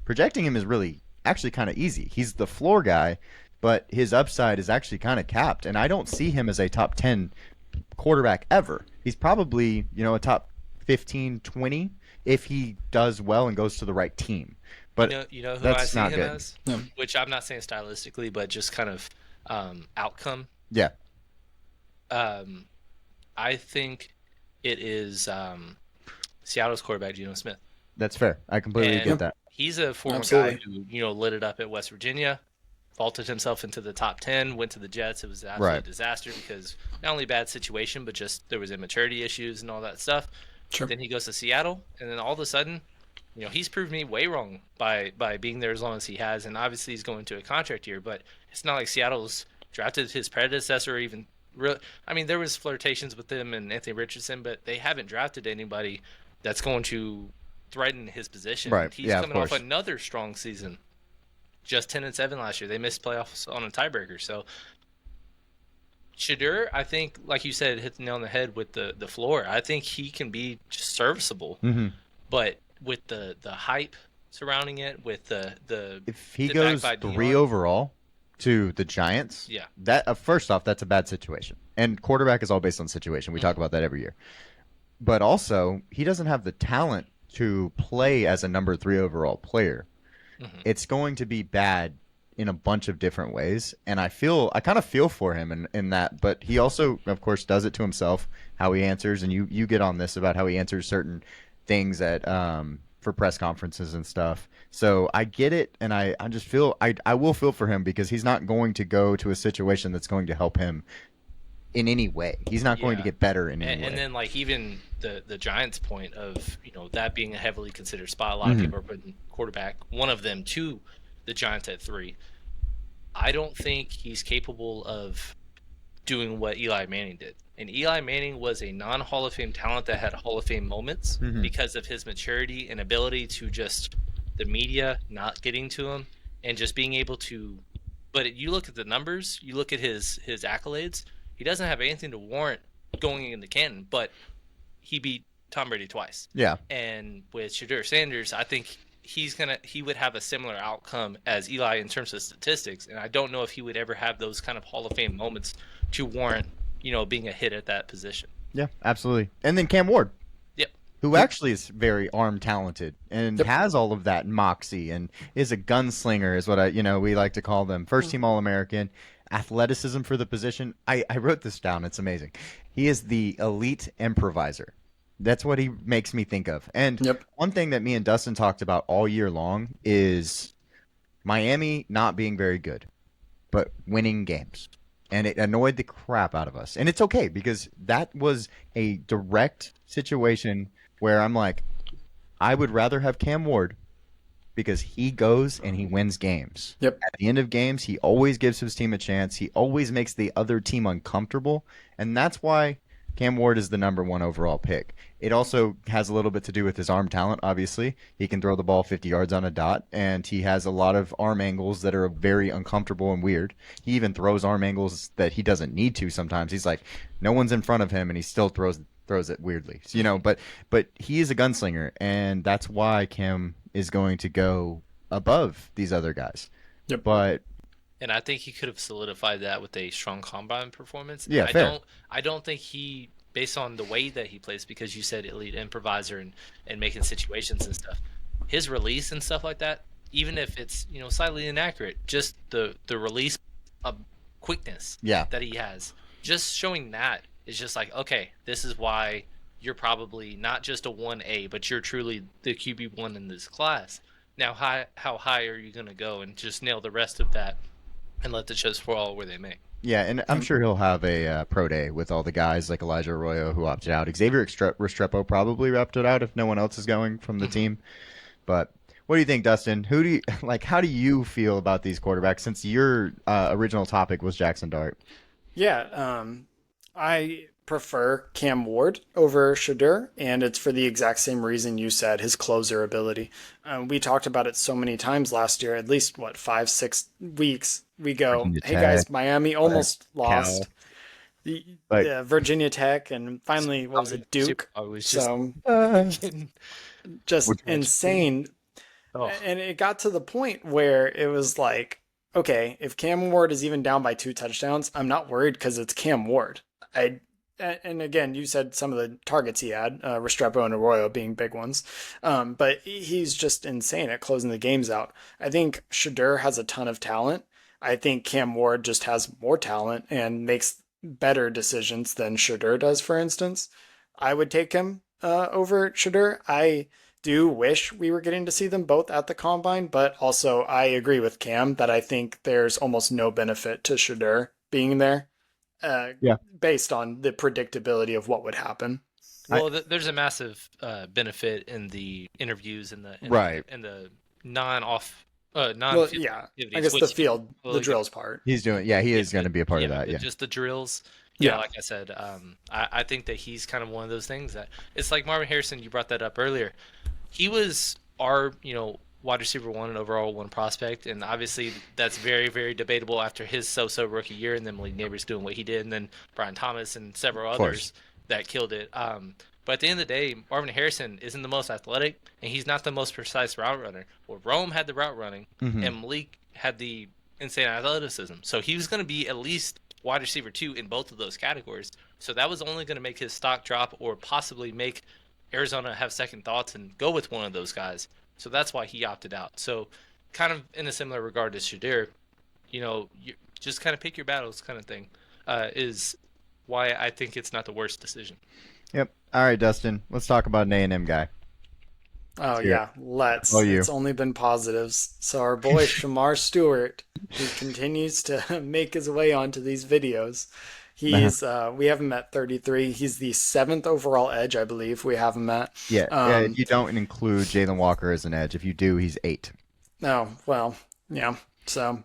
is really actually kind of easy. He's the floor guy, but his upside is actually kind of capped, and I don't see him as a top 10 quarterback ever. He's probably, a top 15, 20 if he does well and goes to the right team. But you know who that's I see not him good. as, which I'm not saying stylistically, but just kind of outcome. Yeah. I think it is Seattle's quarterback, Geno Smith. That's fair. I completely And get Yeah, that. he's a former guy absolutely. who, lit it up at West Virginia, vaulted himself into the top 10, went to the Jets. It was an Right. absolute disaster because not only bad situation, but just there was immaturity issues and all that stuff. Sure. Then he goes to Seattle, and then all of a sudden, he's proved me way wrong by being there as long as he has. And obviously, he's going to a contract year, but it's not like Seattle's drafted his predecessor or even real. I mean, there was flirtations with them and Anthony Richardson, but they haven't drafted anybody that's going to threaten his position. Right. And he's Yeah, of coming off course. another strong season, just 10-7 last year. They missed playoffs on a tiebreaker. So Shadur, I think, like you said, hit the nail on the head with the floor. I think he can be just serviceable, Hmm. but with the hype surrounding it, with If he the back goes by 3 Dion, overall to the Giants, yeah, that first off, that's a bad situation. And quarterback is all based on situation. We talk mhm, about that every year. But also, he doesn't have the talent to play as a number 3 overall player. mhm, It's going to be bad in a bunch of different ways, and I kind of feel for him in that, but he also of course does it to himself, how he answers, and you get on this about how he answers certain things at for press conferences and stuff. So I get it, and I just feel I will feel for him because he's not going to go to a situation that's going to help him in any way. He's not going to yeah. get better in any And way. then like even the Giants' point of that being a heavily considered spot, a lot of Hmm. people are putting quarterback, one of them, to the Giants at 3. I don't think he's capable of doing what Eli Manning did. And Eli Manning was a non Hall of Fame talent that had Hall of Fame moments Hmm. because of his maturity and ability to just the media not getting to him and just being able to. But you look at the numbers, you look at his accolades. He doesn't have anything to warrant going into Canton, but he beat Tom Brady twice. Yeah. And with Shadur Sanders, I think he would have a similar outcome as Eli in terms of statistics, and I don't know if he would ever have those kind of Hall of Fame moments to warrant being a hit at that position. Yeah, absolutely. And then Cam Ward, Yep. who Yep. actually is very arm talented and Yep. has all of that moxie and is a gunslinger, is what we like to call them. First team All American, athleticism for the position. I wrote this down. It's amazing. He is the elite improviser. That's what he makes me think of. And Yep. one thing that me and Dustin talked about all year long is Miami not being very good, but winning games. And it annoyed the crap out of us. And it's okay because that was a direct situation where I'm like, I would rather have Cam Ward because he goes and he wins games. Yep. At the end of games, he always gives his team a chance. He always makes the other team uncomfortable. And that's why Cam Ward is the number 1 overall pick. It also has a little bit to do with his arm talent, obviously. He can throw the ball 50 yards on a dot, and he has a lot of arm angles that are very uncomfortable and weird. He even throws arm angles that he doesn't need to sometimes. He's like, no one's in front of him, and he still throws it weirdly. So, but he is a gunslinger, and that's why Cam is going to go above these other guys. Yep. But And I think he could have solidified that with a strong combine performance. yeah, I fair. don't think he, based on the way that he plays, because you said elite improviser and making situations and stuff, his release and stuff like that, even if it's slightly inaccurate, just the release of quickness Yeah. that he has, just showing that is just like, okay, this is why you're probably not just a 1A, but you're truly the QB1 in this class. Now, how high are you going to go and just nail the rest of that and let the chips fall where they may? Yeah, and I'm sure he'll have a pro day with all the guys like Elijah Arroyo who opted out. Xavier Restrepo probably opted out if no one else is going from the team. But what do you think, Dustin? Who do you like? How do you feel about these quarterbacks? Since your original topic was Jackson Dart. Yeah, I prefer Cam Ward over Shadur, and it's for the exact same reason you said, his closer ability. We talked about it so many times last year, at least, 5-6 weeks. We go, Virginia hey Tech, guys, Miami almost Cal. lost. Like, Virginia Tech, and finally, what was it, Duke? I was just So kidding. just Which one? insane. Oh, And it got to the point where it was like, okay, if Cam Ward is even down by 2 touchdowns, I'm not worried because it's Cam Ward. And again, you said some of the targets he had, Restrepo and Arroyo being big ones, but he's just insane at closing the games out. I think Shadur has a ton of talent. I think Cam Ward just has more talent and makes better decisions than Shadur does, for instance. I would take him over Shadur. do wish we were getting to see them both at the combine, but also I agree with Cam that I think there's almost no benefit to Shadur being there, uh, Yeah. based on the predictability of what would happen. I Well, there's a massive benefit in the interviews and right. the non-off Well, non-field yeah, I activities, guess the which field, the totally drills part. He's doing. Yeah, he yeah, is going to be a part of that. Yeah. just the drills. Yeah, Yeah, like I said, I think that he's kind of one of those things that it's like Marvin Harrison. You brought that up earlier. He was our, wide receiver one and overall one prospect, and obviously that's very, very debatable after his so-so rookie year, and then Malik Neighbors doing what he did, and then Brian Thomas and several Of course. others that killed it. But at the end of the day, Marvin Harrison isn't the most athletic, and he's not the most precise route runner. Well, Rome had the route running, Hmm. and Malik had the insane athleticism, so he was going to be at least wide receiver two in both of those categories. So that was only going to make his stock drop, or possibly make Arizona have second thoughts and go with one of those guys. So that's why he opted out. So, kind of in a similar regard to Shadir, you just kind of pick your battles, kind of thing, is why I think it's not the worst decision. Yep. All right, Dustin. Let's talk about an A&M guy. oh Let's hear it. yeah, let's. Oh, you. It's only been positives. So our boy Shamar Stewart, who continues to make his way onto these videos. Uh-huh. We have him at 33. He's the seventh overall edge, I believe. We have him at. Yeah. Yeah. If Um, you don't include Jalen Walker as an edge, if you do, he's 8. oh well, yeah. So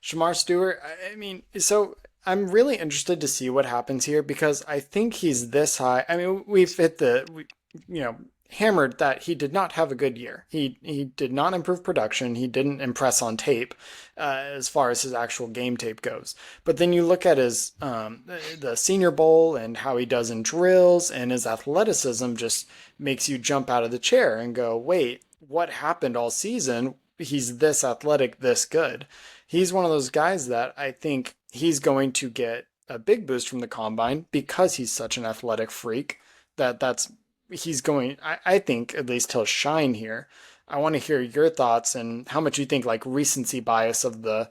Shamar Stewart. I mean, so I'm really interested to see what happens here because I think he's this high. I mean, we've hit you know, hammered that he did not have a good year. He did not improve production. He didn't impress on tape, as far as his actual game tape goes. But then you look at his the Senior Bowl and how he does in drills, and his athleticism just makes you jump out of the chair and go, wait, what happened all season? He's this athletic, this good. He's one of those guys that I think he's going to get a big boost from the combine because he's such an athletic freak that's he's going, I think at least he'll shine here. I want to hear your thoughts and how much you think like recency bias of the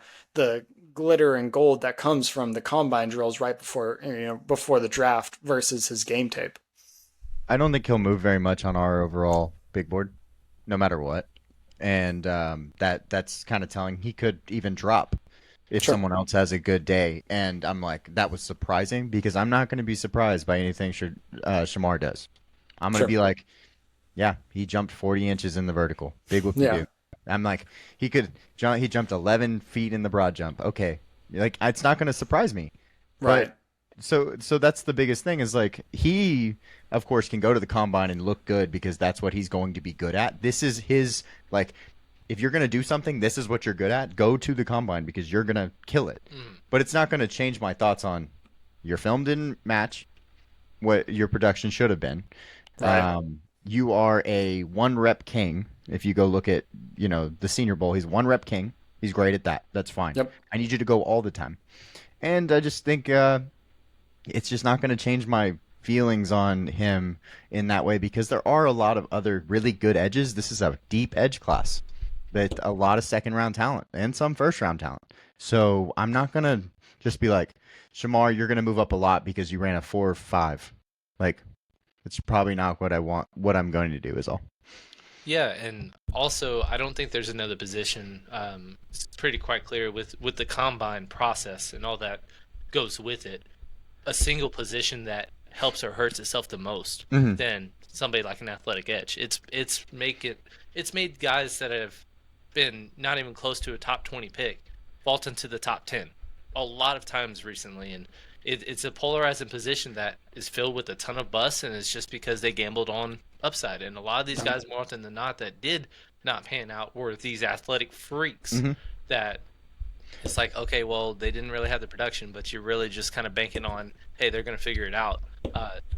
glitter and gold that comes from the combine drills right before before the draft versus his game tape. I don't think he'll move very much on our overall big board, no matter what. And that's kind of telling. He could even drop if Sure. someone else has a good day. And I'm like, that was surprising because I'm not going to be surprised by anything Shamar does. I'm going to Sure. be like, yeah, he jumped 40 inches in the vertical. Big whoop de Yeah. doo. I'm like, he could jump. He jumped 11 feet in the broad jump. Okay, like it's not going to surprise me. Right. But so that's the biggest thing is like he of course can go to the combine and look good because that's what he's going to be good at. This is his like if you're going to do something, this is what you're good at. Go to the combine because you're going to kill it. But it's not going to change my thoughts on your film didn't match what your production should have been. Right. You are a one rep king. If you go look at, the Senior Bowl, he's one rep king. He's great at that. That's fine. Yep. I need you to go all the time. And I just think it's just not going to change my feelings on him in that way because there are a lot of other really good edges. This is a deep edge class, but a lot of second round talent and some first round talent. So I'm not going to just be like, Shamar, you're going to move up a lot because you ran a 4.5. Like, it's probably not what I want. What I'm going to do is all. Yeah, and also I don't think there's another position. It's pretty quite clear with the combine process and all that goes with it. A single position that helps or hurts itself the most Mhm. than somebody like an athletic edge. It's made guys that have been not even close to a top 20 pick vault into the top 10 a lot of times recently, and it's a polarizing position that is filled with a ton of busts, and it's just because they gambled on upside. And a lot of these guys, more often than not, that did not pan out were these athletic freaks Mhm. that it's like, okay, well, they didn't really have the production, but you're really just kind of banking on, hey, they're going to figure it out.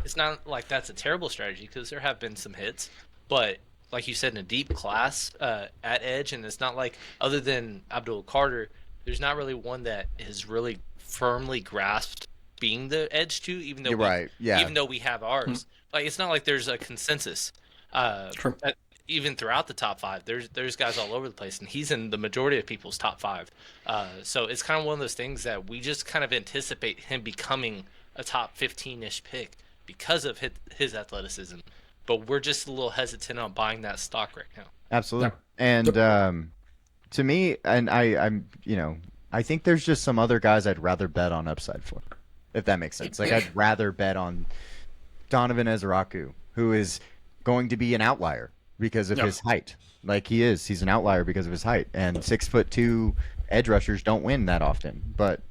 It's not like that's a terrible strategy because there have been some hits, but like you said, in a deep class at edge, and it's not like other than Abdul Carter, there's not really one that is really firmly grasped being the edge to, even though You're right. Yeah. even though we have ours. Like it's not like there's a consensus. Sure. Even throughout the top five, there's guys all over the place, and he's in the majority of people's top five. So it's kind of one of those things that we just kind of anticipate him becoming a top 15-ish pick because of his athleticism. but we're just a little hesitant on buying that stock right now. No. Absolutely. And to me, and I think there's just some other guys I'd rather bet on upside for, if that makes sense. Like I'd rather bet on Donovan Ezraku, who is going to be an outlier because of No. his height. Like he is, he's an outlier because of his height. And 6'2" edge rushers don't win that often. But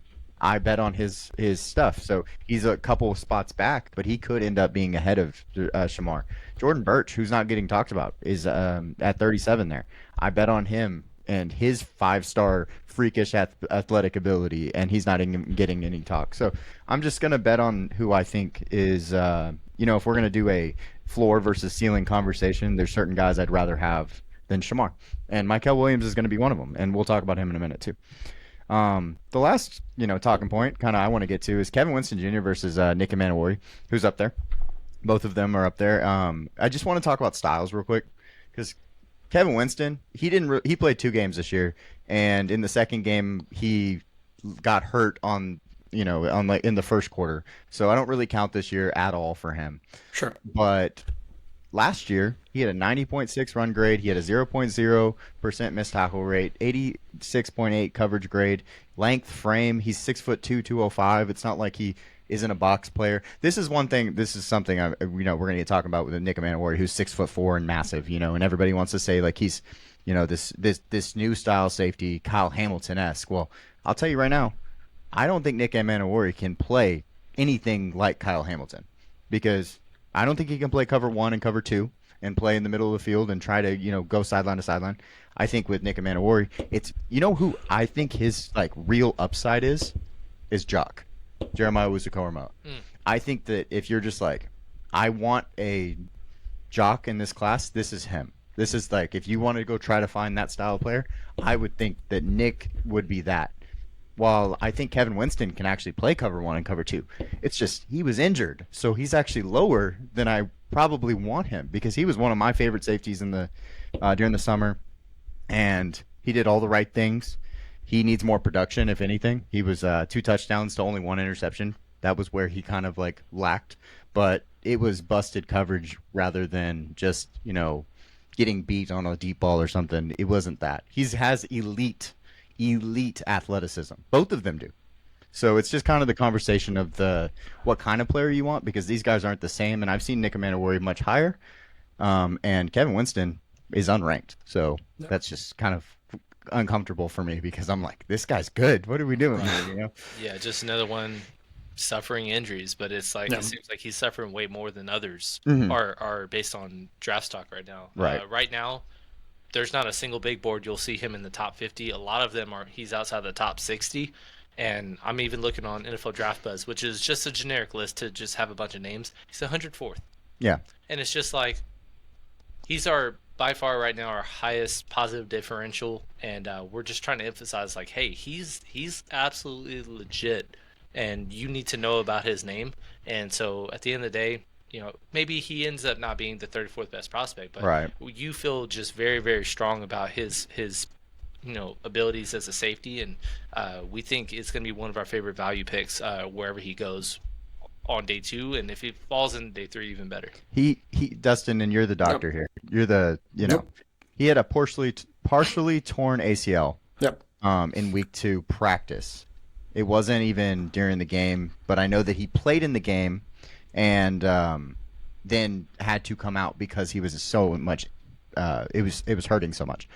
I bet on his stuff. So he's a couple of spots back, but he could end up being ahead of Shamar. Jordan Birch, who's not getting talked about, is at 37 there. I bet on him and his 5-star freakish athletic ability, and he's not even getting any talk. So I'm just going to bet on who I think is, if we're going to do a floor versus ceiling conversation, there's certain guys I'd rather have than Shamar. And Michael Williams is going to be one of them, and we'll talk about him in a minute too. The last, talking point kind of I want to get to is Kevin Winston Jr. versus Nick Manowari, who's up there. Both of them are up there. I just want to talk about styles real quick because Kevin Winston, he played 2 games this year, and in the second game he got hurt in the first quarter. So I don't really count this year at all for him. Sure. But last year, he had a 90.6 run grade. He had a 0.0% missed tackle rate, 86.8 coverage grade, length, frame. He's 6'2", 205. It's not like he isn't a box player. This is one thing. This is something we're going to get talking about with Nick Manowari, who's 6'4" and massive. And everybody wants to say like he's, this new style safety, Kyle Hamilton-esque. Well, I'll tell you right now, I don't think Nick Manowari can play anything like Kyle Hamilton because I don't think he can play cover 1 and cover 2 and play in the middle of the field and try to, go sideline to sideline. I think with Nick Manowari, it's who I think his like real upside is Jock. Jeremiah Wusu-Koramoah. I think that if you're just like, I want a Jock in this class, this is him. This is like if you want to go try to find that style of player, I would think that Nick would be that. While I think Kevin Winston can actually play cover 1 and cover 2. It's just he was injured, so he's actually lower than I probably want him because he was one of my favorite safeties in the during the summer, and he did all the right things. He needs more production, if anything. He was 2 touchdowns to only 1 interception. That was where he kind of like lacked, but it was busted coverage rather than just getting beat on a deep ball or something. It wasn't that. He has elite athleticism. Both of them do. So it's just kind of the conversation of what kind of player you want because these guys aren't the same. And I've seen Nick Manowari much higher, and Kevin Winston is unranked. So that's just kind of uncomfortable for me because I'm like, this guy's good. What are we doing here? Yeah, just another one suffering injuries, but it's like it seems like he's suffering way more than others are based on draft stock right now. Right. Right now, there's not a single big board you'll see him in the top 50. A lot of them he's outside the top 60. And I'm even looking on NFL Draft Buzz, which is just a generic list to just have a bunch of names. He's 104th. Yeah. And it's just like he's by far right now our highest positive differential, and we're just trying to emphasize like, hey, he's absolutely legit, and you need to know about his name. And so at the end of the day, maybe he ends up not being the 34th best prospect, but right. You feel just very, very strong about his abilities as a safety, and we think it's going to be one of our favorite value picks wherever he goes on day 2, and if he falls in day 3, even better. He Dustin, and you're the doctor here. You're the he had a partially torn ACL. Yep. In week 2 practice. It wasn't even during the game, but I know that he played in the game. And then had to come out because he was so much. It was hurting so much.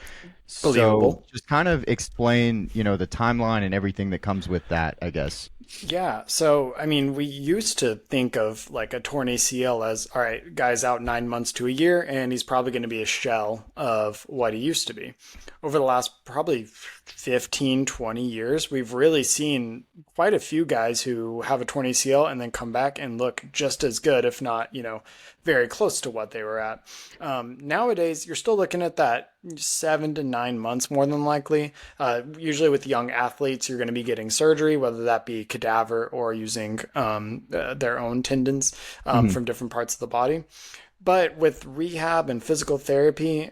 Believable. So just kind of explain, the timeline and everything that comes with that, I guess. Yeah. So, I mean, we used to think of like a torn ACL as, all right, guy's out 9 months to a year, and he's probably going to be a shell of what he used to be. Over the last probably 15, 20 years, we've really seen quite a few guys who have a torn ACL and then come back and look just as good, if not, very close to what they were at. Nowadays, you're still looking at that 7 to 9 months more than likely. Usually with young athletes, you're going to be getting surgery, whether that be cadaver or using their own tendons from different parts of the body. But with rehab and physical therapy,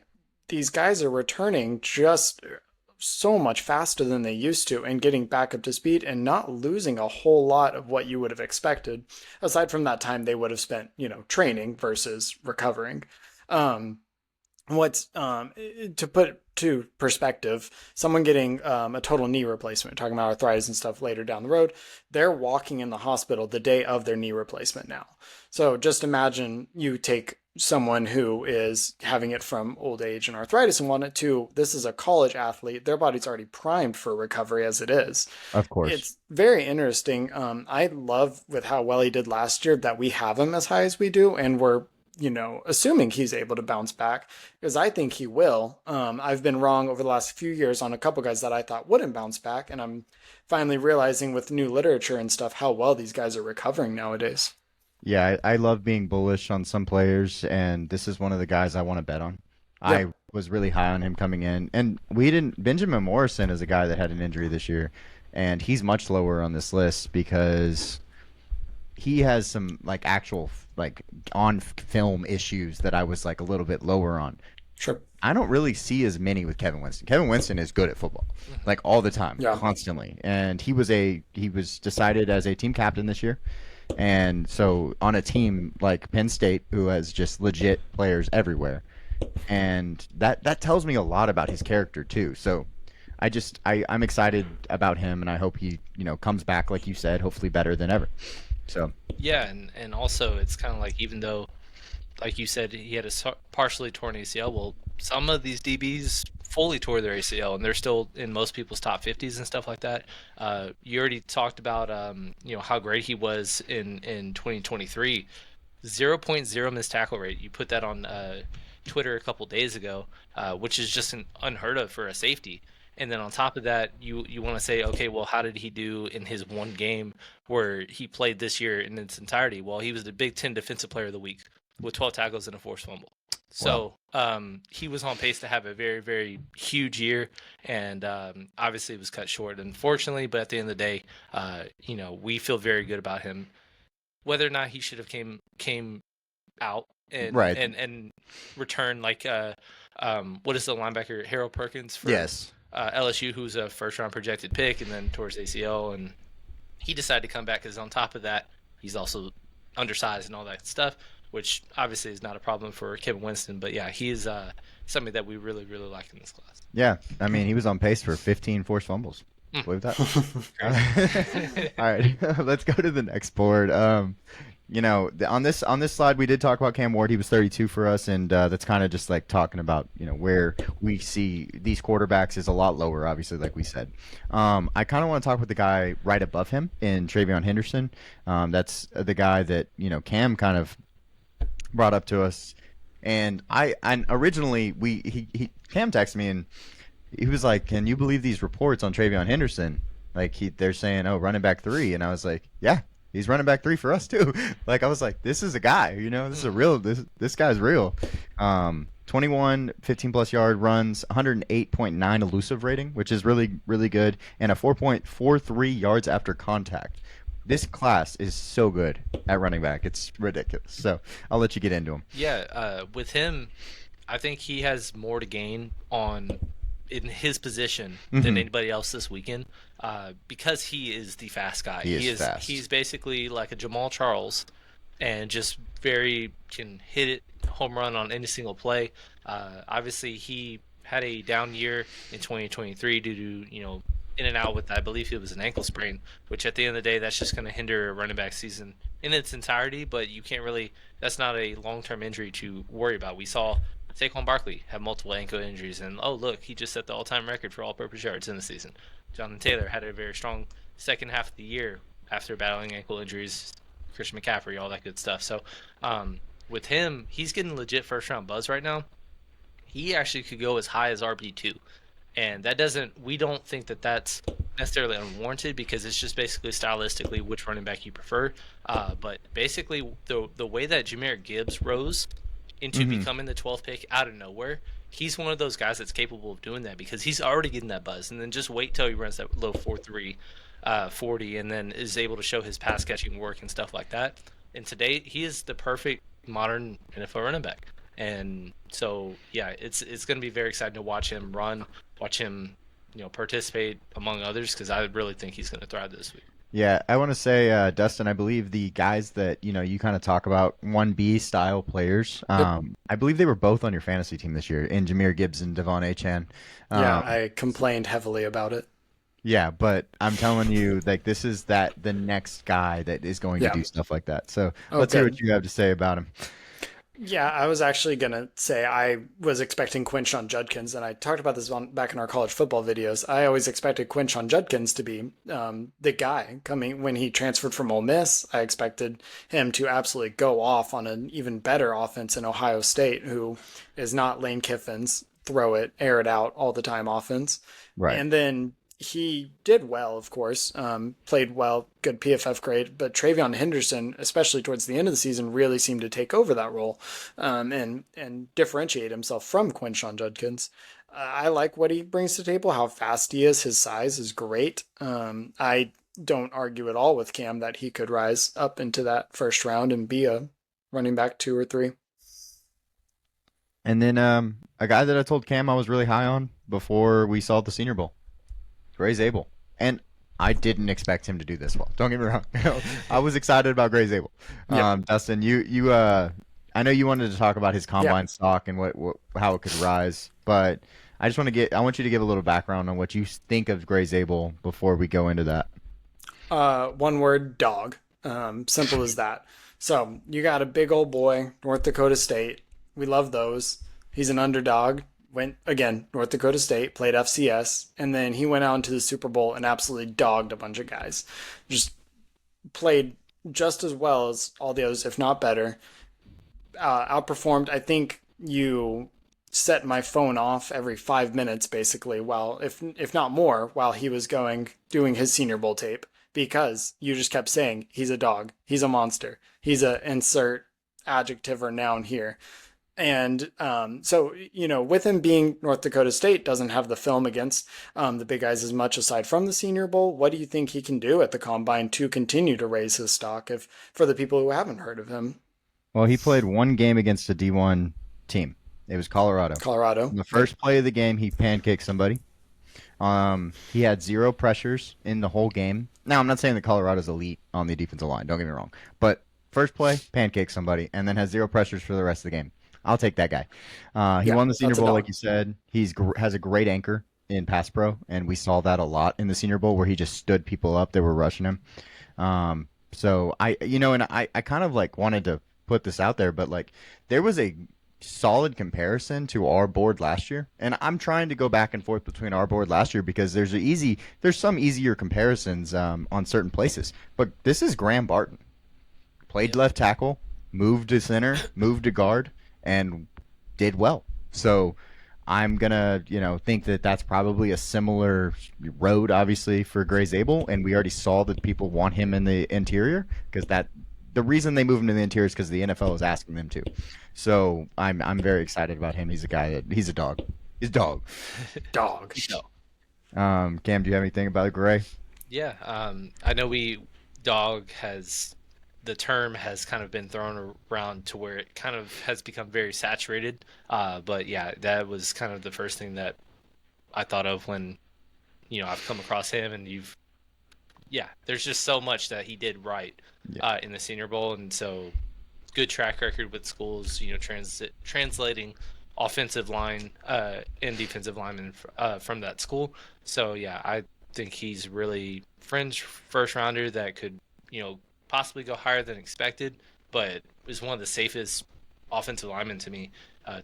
these guys are returning just so much faster than they used to and getting back up to speed and not losing a whole lot of what you would have expected, aside from that time they would have spent, training versus recovering. Um, what's to put to perspective, someone getting a total knee replacement, talking about arthritis and stuff later down the road, they're walking in the hospital the day of their knee replacement now. So just imagine you take someone who is having it from old age and arthritis and whatnot to this is a college athlete. Their body's already primed for recovery as it is. Of course. It's very interesting. I love with how well he did last year that we have him as high as we do, and we're assuming he's able to bounce back because I think he will. I've been wrong over the last few years on a couple guys that I thought wouldn't bounce back, and I'm finally realizing with new literature and stuff how well these guys are recovering nowadays. Yeah, I love being bullish on some players, and this is one of the guys I want to bet on. I Yep. was really high on him coming in, and we didn't. Benjamin Morrison is a guy that had an injury this year, and he's much lower on this list because he has some like actual like on film issues that I was like a little bit lower on. Sure. I don't really see as many with Kevin Winston. Kevin Winston is good at football, like all the time, Yeah. constantly. And he was decided as a team captain this year. And so on a team like Penn State, who has just legit players everywhere, and that tells me a lot about his character too. So I'm excited about him, and I hope he comes back like you said, hopefully better than ever. So Yeah, and also it's kind of like, even though, like you said, he had a partially torn ACL. Well, some of these DBs fully tore their ACL, and they're still in most people's top 50s and stuff like that. You already talked about how great he was in 2023. 0.0 missed tackle rate. You put that on Twitter a couple days ago, which is just unheard of for a safety. And then on top of that, you want to say, okay, well, how did he do in his one game where he played this year in its entirety? Well, he was the Big Ten Defensive Player of the Week with 12 tackles and a forced fumble. Wow. So he was on pace to have a very, very huge year, and obviously it was cut short, unfortunately. But at the end of the day, we feel very good about him. Whether or not he should have came out and Right. and return like what is the linebacker, Harold Perkins for yes, LSU, who's a first round projected pick, and then towards ACL, and he decided to come back because on top of that, he's also undersized and all that stuff, which obviously is not a problem for Kevin Winston. But yeah, he is somebody that we really, really like in this class. yeah. I mean, he was on pace for 15 forced fumbles. Believe that? All right, let's go to the next board. On this slide, we did talk about Cam Ward. He was 32 for us, and that's kind of just like talking about where we see these quarterbacks is a lot lower, obviously, like we said. I kind of want to talk with the guy right above him in Travion Henderson. That's the guy that Cam kind of brought up to us, and originally Cam texted me and he was like, "Can you believe these reports on Travion Henderson? Like they're saying, oh, running back 3," and I was like, "Yeah, he's running back 3 for us too." Like I was like, "This is a guy, this is a real this guy's real." 21 15+ yard runs, 108.9 elusive rating, which is really really good, and a 4.43 yards after contact. This class is so good at running back. It's ridiculous. So I'll let you get into him. Yeah, with him, I think he has more to gain in his position than anybody else this weekend, because he is the fast guy. He is fast. He's basically like a Jamal Charles, and just can hit it home run on any single play. Obviously, he had a down year in 2023 due to in and out with, I believe it was an ankle sprain, which at the end of the day, that's just going to hinder a running back season in its entirety. But you can't really, that's not a long-term injury to worry about. We saw Saquon Barkley have multiple ankle injuries, and oh look, he just set the all-time record for all-purpose yards in the season. Jonathan Taylor had a very strong second half of the year after battling ankle injuries. Christian McCaffrey, all that good stuff. So with him, he's getting legit first-round buzz right now. He actually could go as high as RB2. And we don't think that that's necessarily unwarranted, because it's just basically stylistically which running back you prefer. But basically, the way that Jahmyr Gibbs rose into becoming the 12th pick out of nowhere, he's one of those guys that's capable of doing that, because he's already getting that buzz. And then just wait till he runs that low 4.3, 40, and then is able to show his pass catching work and stuff like that. And today, he is the perfect modern NFL running back. And so, yeah, it's going to be very exciting to watch him run, watch him participate among others because I really think he's going to thrive this week. Yeah, I want to say, Dustin, I believe the guys that you kind of talk about 1B style players. Yep. I believe they were both on your fantasy team this year, in Jameer Gibbs and Devon Achan. Yeah, Um, I complained heavily about it. yeah, but I'm telling you, like this is the next guy that is going to Yeah. do stuff like that. So Oh, let's hear what good. you have to say about him. Yeah, I was actually gonna say I was expecting Quinshon Judkins, and I talked about this back in our college football videos. I always expected Quinshon Judkins to be the guy coming when he transferred from Ole Miss. I expected him to absolutely go off on an even better offense in Ohio State, who is not Lane Kiffin's throw it, air it out all the time offense. Right. And then he did well, of course, played well, good PFF grade. But Travion Henderson, especially towards the end of the season, really seemed to take over that role and differentiate himself from Quinshon Judkins. I like what he brings to the table, how fast he is. His size is great. I don't argue at all with Cam that he could rise up into that first round and be a running back 2 or 3. And then a guy that I told Cam I was really high on before we saw the Senior Bowl, Gray Zabel. And I didn't expect him to do this well. Don't get me wrong. I was excited about Gray Zabel. Yep. Dustin, I know you wanted to talk about his Yeah. combine stock and what how it could rise, but I want you to give a little background on what you think of Gray Zabel before we go into that. One word, dog. Simple as that. So you got a big old boy, North Dakota State. We love those. He's an underdog. Went again, North Dakota State, played FCS, and then he went out into the Super Bowl and absolutely dogged a bunch of guys. Just played just as well as all the others, if not better. Outperformed. I think you set my phone off every 5 minutes, basically, while if not more, while he was doing his Senior Bowl tape, because you just kept saying he's a dog, he's a monster, he's a insert adjective or noun here. And so, with him being North Dakota State, doesn't have the film against the big guys as much aside from the Senior Bowl. What do you think he can do at the combine to continue to raise his stock? If for the people who haven't heard of him, Well, he played one game against a D1 team. It was Colorado. Colorado. In the first play of the game, he pancaked somebody. He had zero pressures in the whole game. Now, I'm not saying that Colorado's elite on the defensive line. Don't get me wrong. But first play, pancake somebody, and then has zero pressures for the rest of the game. I'll take that guy. He Yeah, won the Senior that's a Bowl, dog. like you said. Has a great anchor in pass pro, and we saw that a lot in the Senior Bowl where he just stood people up that were rushing him. So I kind of like wanted to put this out there, but like there was a solid comparison to our board last year, and I'm trying to go back and forth between our board last year because there's some easier comparisons on certain places, but this is Graham Barton. Played left tackle, moved to center, moved to guard, and did well. So I'm gonna, think that that's probably a similar road, obviously, for Gray Zabel, and we already saw that people want him in the interior because the reason they move him to the interior is because the NFL is asking them to. So I'm very excited about him. He's a dog. He's a dog. Dog. No. Cam, do you have anything about Gray? Yeah, I know dog has the term has kind of been thrown around to where it kind of has become very saturated. But yeah, that was kind of the first thing that I thought of when I've come across him, and there's just so much that he did right Yeah. in the Senior Bowl, and so good track record with schools, translating offensive line and defensive linemen from that school. So yeah, I think he's really fringe first rounder that could, possibly go higher than expected, but is one of the safest offensive linemen to me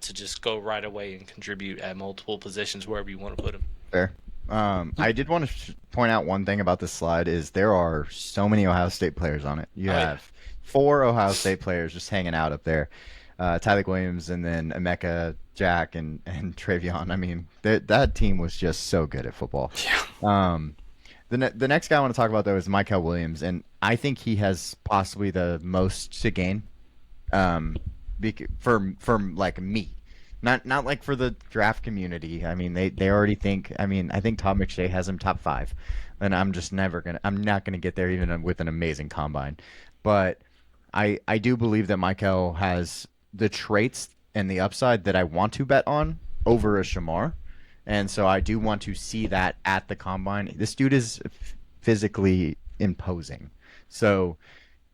to just go right away and contribute at multiple positions wherever you want to put him. Fair. I did want to point out one thing about this slide is there are so many Ohio State players on it. You Oh, yeah. have 4 Ohio State players just hanging out up there. Tyler Williams and then Emeka, Jack, and Travion. I mean, that team was just so good at football. Yeah. The next guy I want to talk about, though, is Michael Williams, and I think he has possibly the most to gain for like me. Not like for the draft community. I mean, they already think. I mean, I think Todd McShay has him top 5, and I'm not gonna get there even with an amazing combine. But I do believe that Michael has the traits and the upside that I want to bet on over a Shamar. And so I do want to see that at the combine. This dude is physically imposing. So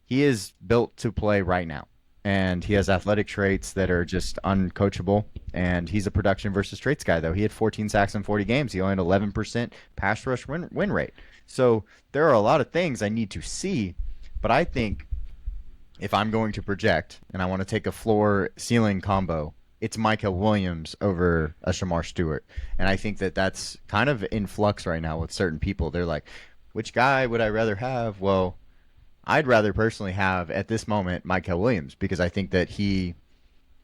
he is built to play right now. And he has athletic traits that are just uncoachable. And he's a production versus traits guy, though. He had 14 sacks in 40 games. He only had 11% pass rush win rate. So there are a lot of things I need to see. But I think if I'm going to project and I want to take a floor ceiling combo, it's Micah Williams over a Shamar Stewart. And I think that that's kind of in flux right now with certain people. They're like, which guy would I rather have? Well, I'd rather personally have at this moment Micah Williams because I think that he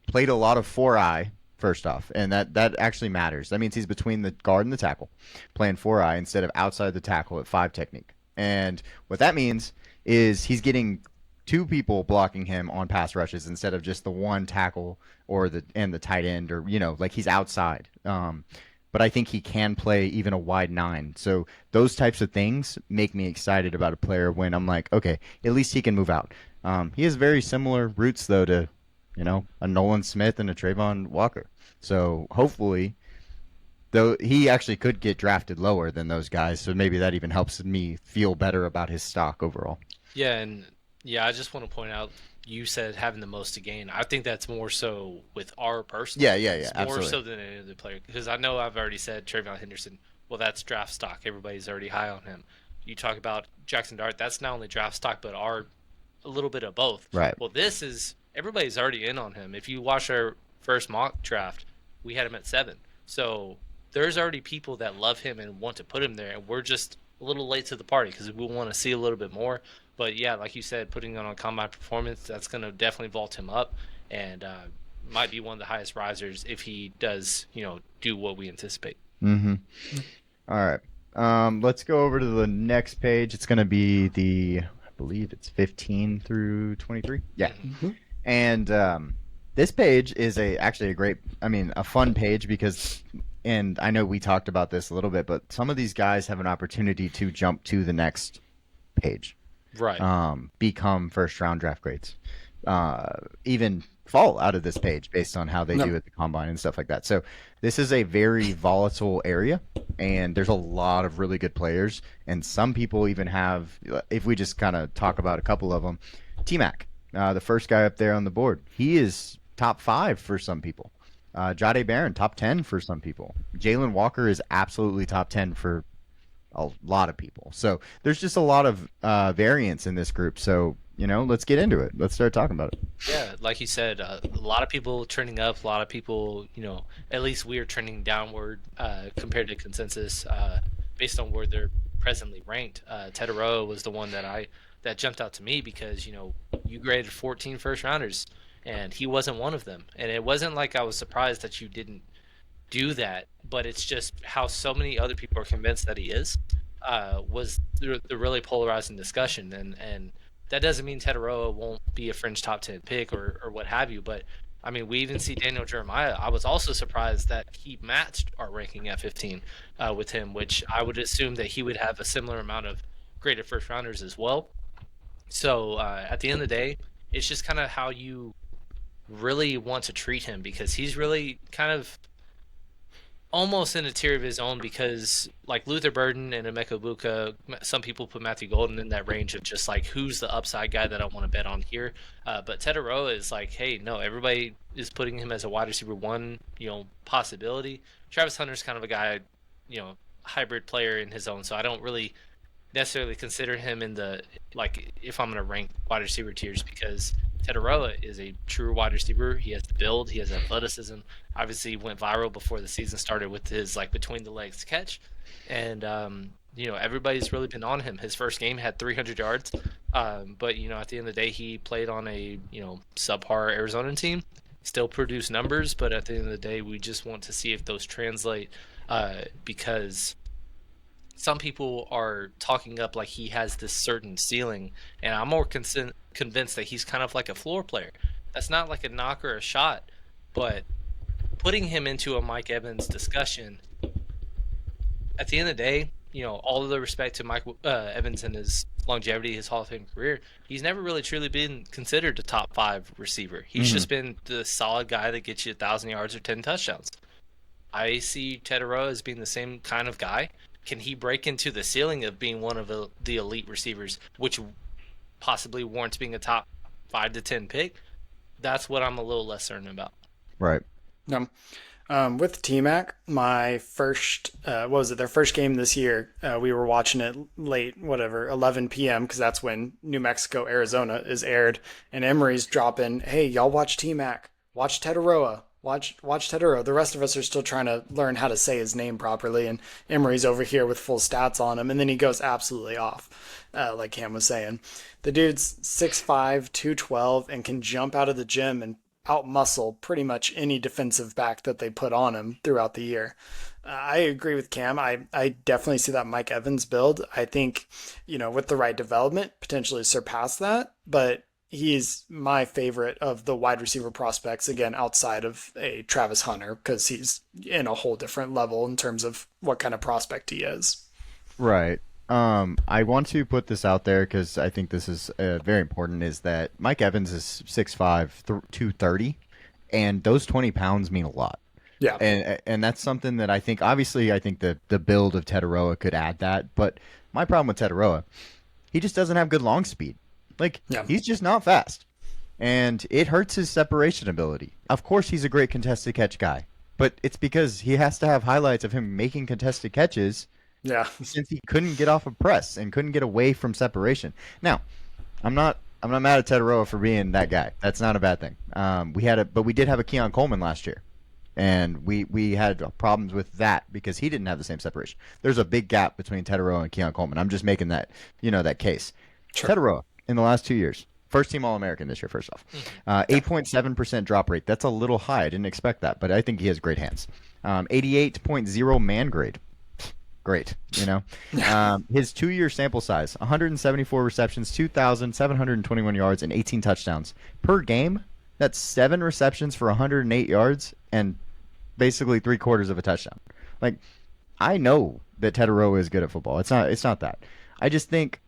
played a lot of 4-eye first off, and that actually matters. That means he's between the guard and the tackle, playing 4-eye instead of outside the tackle at 5 technique. And what that means is he's getting two people blocking him on pass rushes instead of just the one tackle or the tight end or like he's outside. But I think he can play even a wide 9. So those types of things make me excited about a player when I'm like, okay, at least he can move out. He has very similar roots, though, to, a Nolan Smith and a Trayvon Walker. So hopefully, though, he actually could get drafted lower than those guys. So maybe that even helps me feel better about his stock overall. Yeah, and I just want to point out, you said having the most to gain. I think that's more so with our personal. Yeah, It's more absolutely. so than any other player. Because I know I've already said Trayvon Henderson. Well, that's draft stock. Everybody's already high on him. You talk about Jackson Dart. That's not only draft stock, but a little bit of both. Right. Well, this is everybody's already in on him. If you watch our first mock draft, we had him at 7. So there's already people that love him and want to put him there, and we're just a little late to the party because we want to see a little bit more. But yeah, like you said, putting on combine performance, that's going to definitely vault him up, and might be one of the highest risers if he does, do what we anticipate. Mm-hmm. All right. Let's go over to the next page. It's going to be I believe it's 15 through 23. Yeah. Mm-hmm. And this page is actually a fun page because, and I know we talked about this a little bit, but some of these guys have an opportunity to jump to the next page. Right. Become first round draft grades, even fall out of this page based on how they do at the combine and stuff like that. So this is a very volatile area, and there's a lot of really good players. And some people even have, if we just kind of talk about a couple of them, T-Mac, the first guy up there on the board, he is top 5 for some people. Jade Barron, top 10 for some people. Jalen Walker is absolutely top 10 for a lot of people. So there's just a lot of variance in this group. So, let's get into it. Let's start talking about it. Yeah, like you said, a lot of people trending up, a lot of people, at least we are trending downward compared to consensus based on where they're presently ranked. Tedero was the one that jumped out to me because, you graded 14 first rounders and he wasn't one of them. And it wasn't like I was surprised that you didn't do that, but it's just how so many other people are convinced that he is was the really polarizing discussion, and that doesn't mean Tedero won't be a fringe top 10 pick or what have you, but I mean, we even see Daniel Jeremiah. I was also surprised that he matched our ranking at 15 with him, which I would assume that he would have a similar amount of graded first rounders as well. So at the end of the day, it's just kind of how you really want to treat him, because he's really kind of almost in a tier of his own, because like Luther Burden and Emeka Buka, some people put Matthew Golden in that range of just like, who's the upside guy that I want to bet on here. But Tedero is like, hey, no, everybody is putting him as a wide receiver 1, possibility. Travis Hunter's kind of a guy, hybrid player in his own. So I don't really necessarily consider him in the, like, if I'm going to rank wide receiver tiers, because Tedero is a true wide receiver. He has the build, he has athleticism. Obviously, he went viral before the season started with his like between the legs catch, and everybody's really been on him. His first game had 300 yards, but at the end of the day, he played on a subpar Arizona team. Still produced numbers, but at the end of the day, we just want to see if those translate, because some people are talking up like he has this certain ceiling, and I'm more convinced that he's kind of like a floor player. That's not like a knock or a shot, but putting him into a Mike Evans discussion, at the end of the day, all of the respect to Mike Evans and his longevity, his Hall of Fame career, he's never really truly been considered a top 5 receiver. He's just been the solid guy that gets you 1,000 yards or 10 touchdowns. I see Tetaroa as being the same kind of guy. Can he break into the ceiling of being one of the elite receivers, which possibly warrants being a top 5 to 10 pick? That's what I'm a little less certain about. Right. No. With T-Mac, my first, what was it, their first game this year, we were watching it late, whatever, 11 p.m., because that's when New Mexico, Arizona is aired. And Emery's dropping, hey, y'all watch T-Mac, watch Tetaroa, watch Tetaroa. The rest of us are still trying to learn how to say his name properly, and Emery's over here with full stats on him, and then he goes absolutely off, like Cam was saying. The dude's 6'5", 212, and can jump out of the gym and outmuscle pretty much any defensive back that they put on him throughout the year. I agree with Cam. I definitely see that Mike Evans build. I think, with the right development, potentially surpass that, but he's my favorite of the wide receiver prospects, again, outside of a Travis Hunter, because he's in a whole different level in terms of what kind of prospect he is. Right. I want to put this out there because I think this is very important. Is that Mike Evans is 6'5", 230, and those 20 pounds mean a lot. Yeah. And that's something that I think. Obviously, I think the build of Tetaroa could add that. But my problem with Tetaroa, he just doesn't have good long speed. Like Yeah. he's just not fast, and it hurts his separation ability. Of course, he's a great contested catch guy, but it's because he has to have highlights of him making contested catches Yeah. since he couldn't get off of press and couldn't get away from separation. Now, I'm not mad at Tetaroa for being that guy. That's not a bad thing. But we did have a Keon Coleman last year, and we had problems with that because he didn't have the same separation. There's a big gap between Tetaroa and Keon Coleman. I'm just making that that case. Sure. Tetaroa in the last 2 years. First team All-American this year, first off. 8.7% drop rate. That's a little high. I didn't expect that, but I think he has great hands. 88.0 man grade. Great, His 2-year sample size, 174 receptions, 2,721 yards, and 18 touchdowns. Per game, that's 7 receptions for 108 yards and basically 3/4 of a touchdown. Like, I know that Tetaroa is good at football. It's not that. I just think,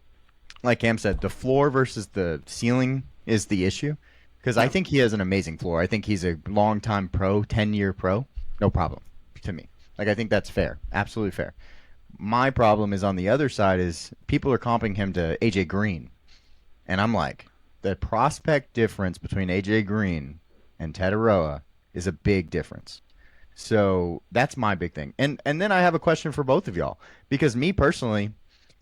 like Cam said, the floor versus the ceiling is the issue. Because I think he has an amazing floor. I think he's a long-time pro, 10-year pro. No problem to me. Like, I think that's fair. Absolutely fair. My problem is on the other side is people are comping him to AJ Green. And I'm like, the prospect difference between AJ Green and Tetaroa is a big difference. So that's my big thing. And then I have a question for both of y'all. Because me personally,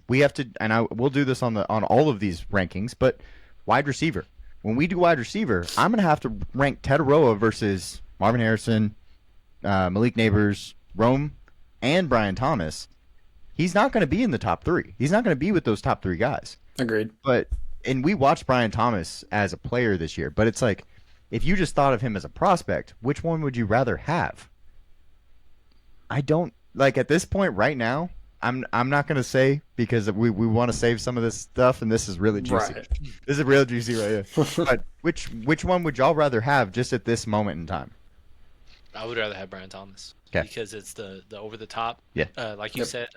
we have to, and we'll do this on all of these rankings, but wide receiver. When we do wide receiver, I'm going to have to rank Tetaroa versus Marvin Harrison, Malik Neighbors, Rome, and Brian Thomas. He's not going to be in the top 3. He's not going to be with those top 3 guys. Agreed. And we watched Brian Thomas as a player this year, but it's like, if you just thought of him as a prospect, which one would you rather have? I don't, like, at this point right now, I'm not going to say because we want to save some of this stuff, and this is really juicy. Right. This is real juicy right here. But which one would y'all rather have just at this moment in time? I would rather have Brian Thomas. 'Kay. Because it's the over the top. Yeah. Like you said,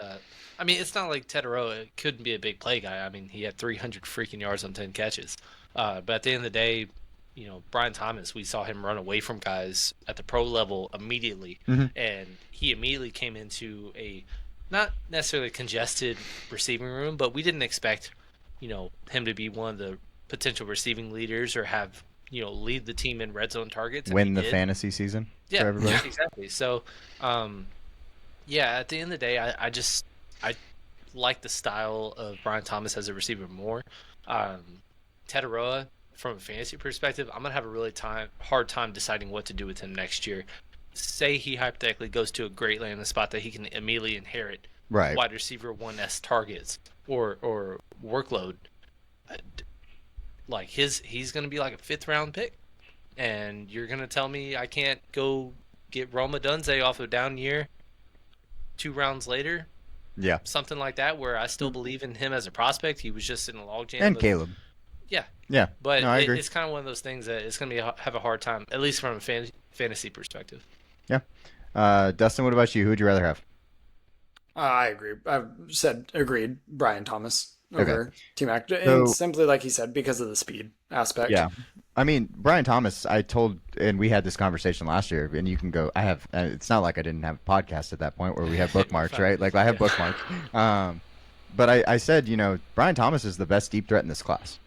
I mean, it's not like Tetaroa couldn't be a big play guy. I mean, he had 300 freaking yards on 10 catches. But at the end of the day, Brian Thomas, we saw him run away from guys at the pro level immediately. Mm-hmm. And he immediately came into a not necessarily congested receiving room, but we didn't expect, him to be one of the potential receiving leaders or have, lead the team in red zone targets. Win the fantasy season for everybody. Yeah, exactly. So, at the end of the day, I like the style of Brian Thomas as a receiver more. Tetaroa, from a fantasy perspective, I'm gonna have a really hard time deciding what to do with him next year. Say he hypothetically goes to a great landing spot that he can immediately inherit Right. wide receiver 1S targets or workload. Like he's gonna be like a 5th round pick, and you're gonna tell me I can't go get Roma Dunze off a down year 2 rounds later, Yeah. something like that, where I still believe in him as a prospect. He was just in a logjam. And Caleb. Yeah. Yeah. But No, I agree. it's kind of one of those things that it's going to have a hard time, at least from a fantasy perspective. Yeah. Dustin, what about you? Who would you rather have? I agree. I've said agreed. Brian Thomas. Okay. over T-Mac. And So simply, like he said, because of the speed aspect. yeah, I mean Brian Thomas. I told, and we had this conversation last year. And you can go. I have. It's not like I didn't have a podcast at that point where we have You're bookmarks, fine. right? Like I have Yeah. bookmarks. Um, but I said, Brian Thomas is the best deep threat in this class.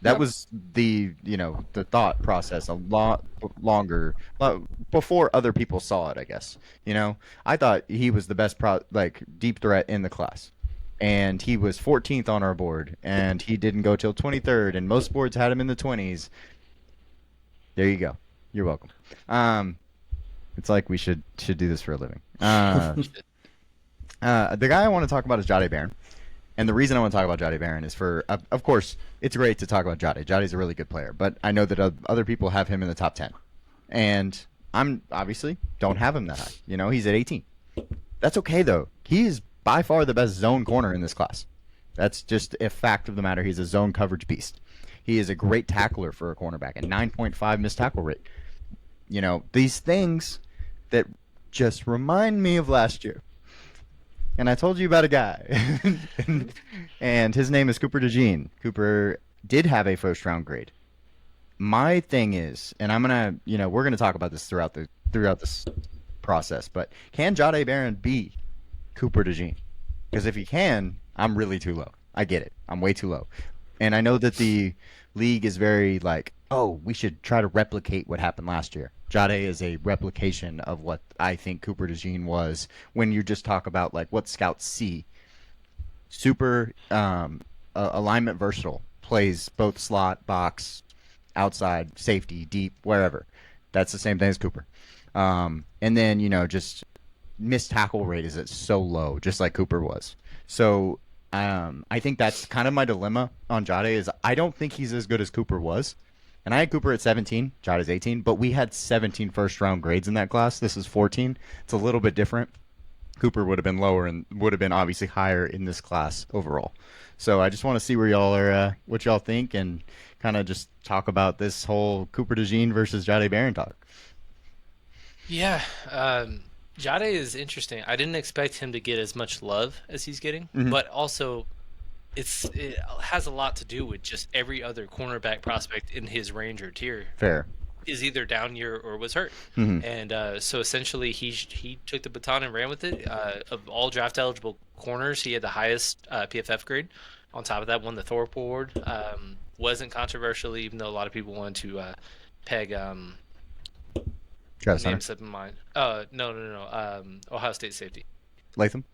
That Yep. was the thought process a lot longer before other people saw it, I guess. I thought he was the best like deep threat in the class. And he was 14th on our board and he didn't go till 23rd and most boards had him in the 20s. There you go. You're welcome. Um it's like we should do this for a living. The guy I want to talk about is Jade Barron. And the reason I want to talk about Jade Barron is for, of course, it's great to talk about Jade. Jade's a really good player, but I know that other people have him in the top 10. And I'm obviously don't have him that high. He's at 18. That's okay, though. He is by far the best zone corner in this class. That's just a fact of the matter. He's a zone coverage beast. He is a great tackler for a cornerback, a 9.5 missed tackle rate. These things that just remind me of last year. And I told you about a guy, and his name is Cooper DeJean. Cooper did have a first round grade. My thing is, and we're gonna talk about this throughout this process, but can Jade Barron be Cooper DeJean? Because if he can, I'm really too low. I get it. I'm way too low. And I know that the league is very like, oh, we should try to replicate what happened last year. Jade is a replication of what I think Cooper DeJean was when you just talk about like what scouts see. Super alignment versatile, plays both slot, box, outside, safety, deep, wherever. That's the same thing as Cooper. And then, just missed tackle rate is so low, just like Cooper was. So I think that's kind of my dilemma on Jade is I don't think he's as good as Cooper was. And I had Cooper at 17, Jade is 18, but we had 17 first round grades in that class. This is 14. It's a little bit different. Cooper would have been lower and would have been obviously higher in this class overall. So I just want to see where y'all are, what y'all think, and kind of just talk about this whole Cooper DeJean versus Jade Barron talk. Yeah, Jade is interesting. I didn't expect him to get as much love as he's getting, Mm-hmm. but also it has a lot to do with just every other cornerback prospect in his range or tier Fair. is either down year or was hurt, Mm-hmm. and so essentially he took the baton and ran with it. Of all draft eligible corners, he had the highest PFF grade. On top of that, won the Thorpe Award. Wasn't controversial, even though a lot of people wanted to peg Travis name Hunter. slipping mind. No. Ohio State safety. Latham?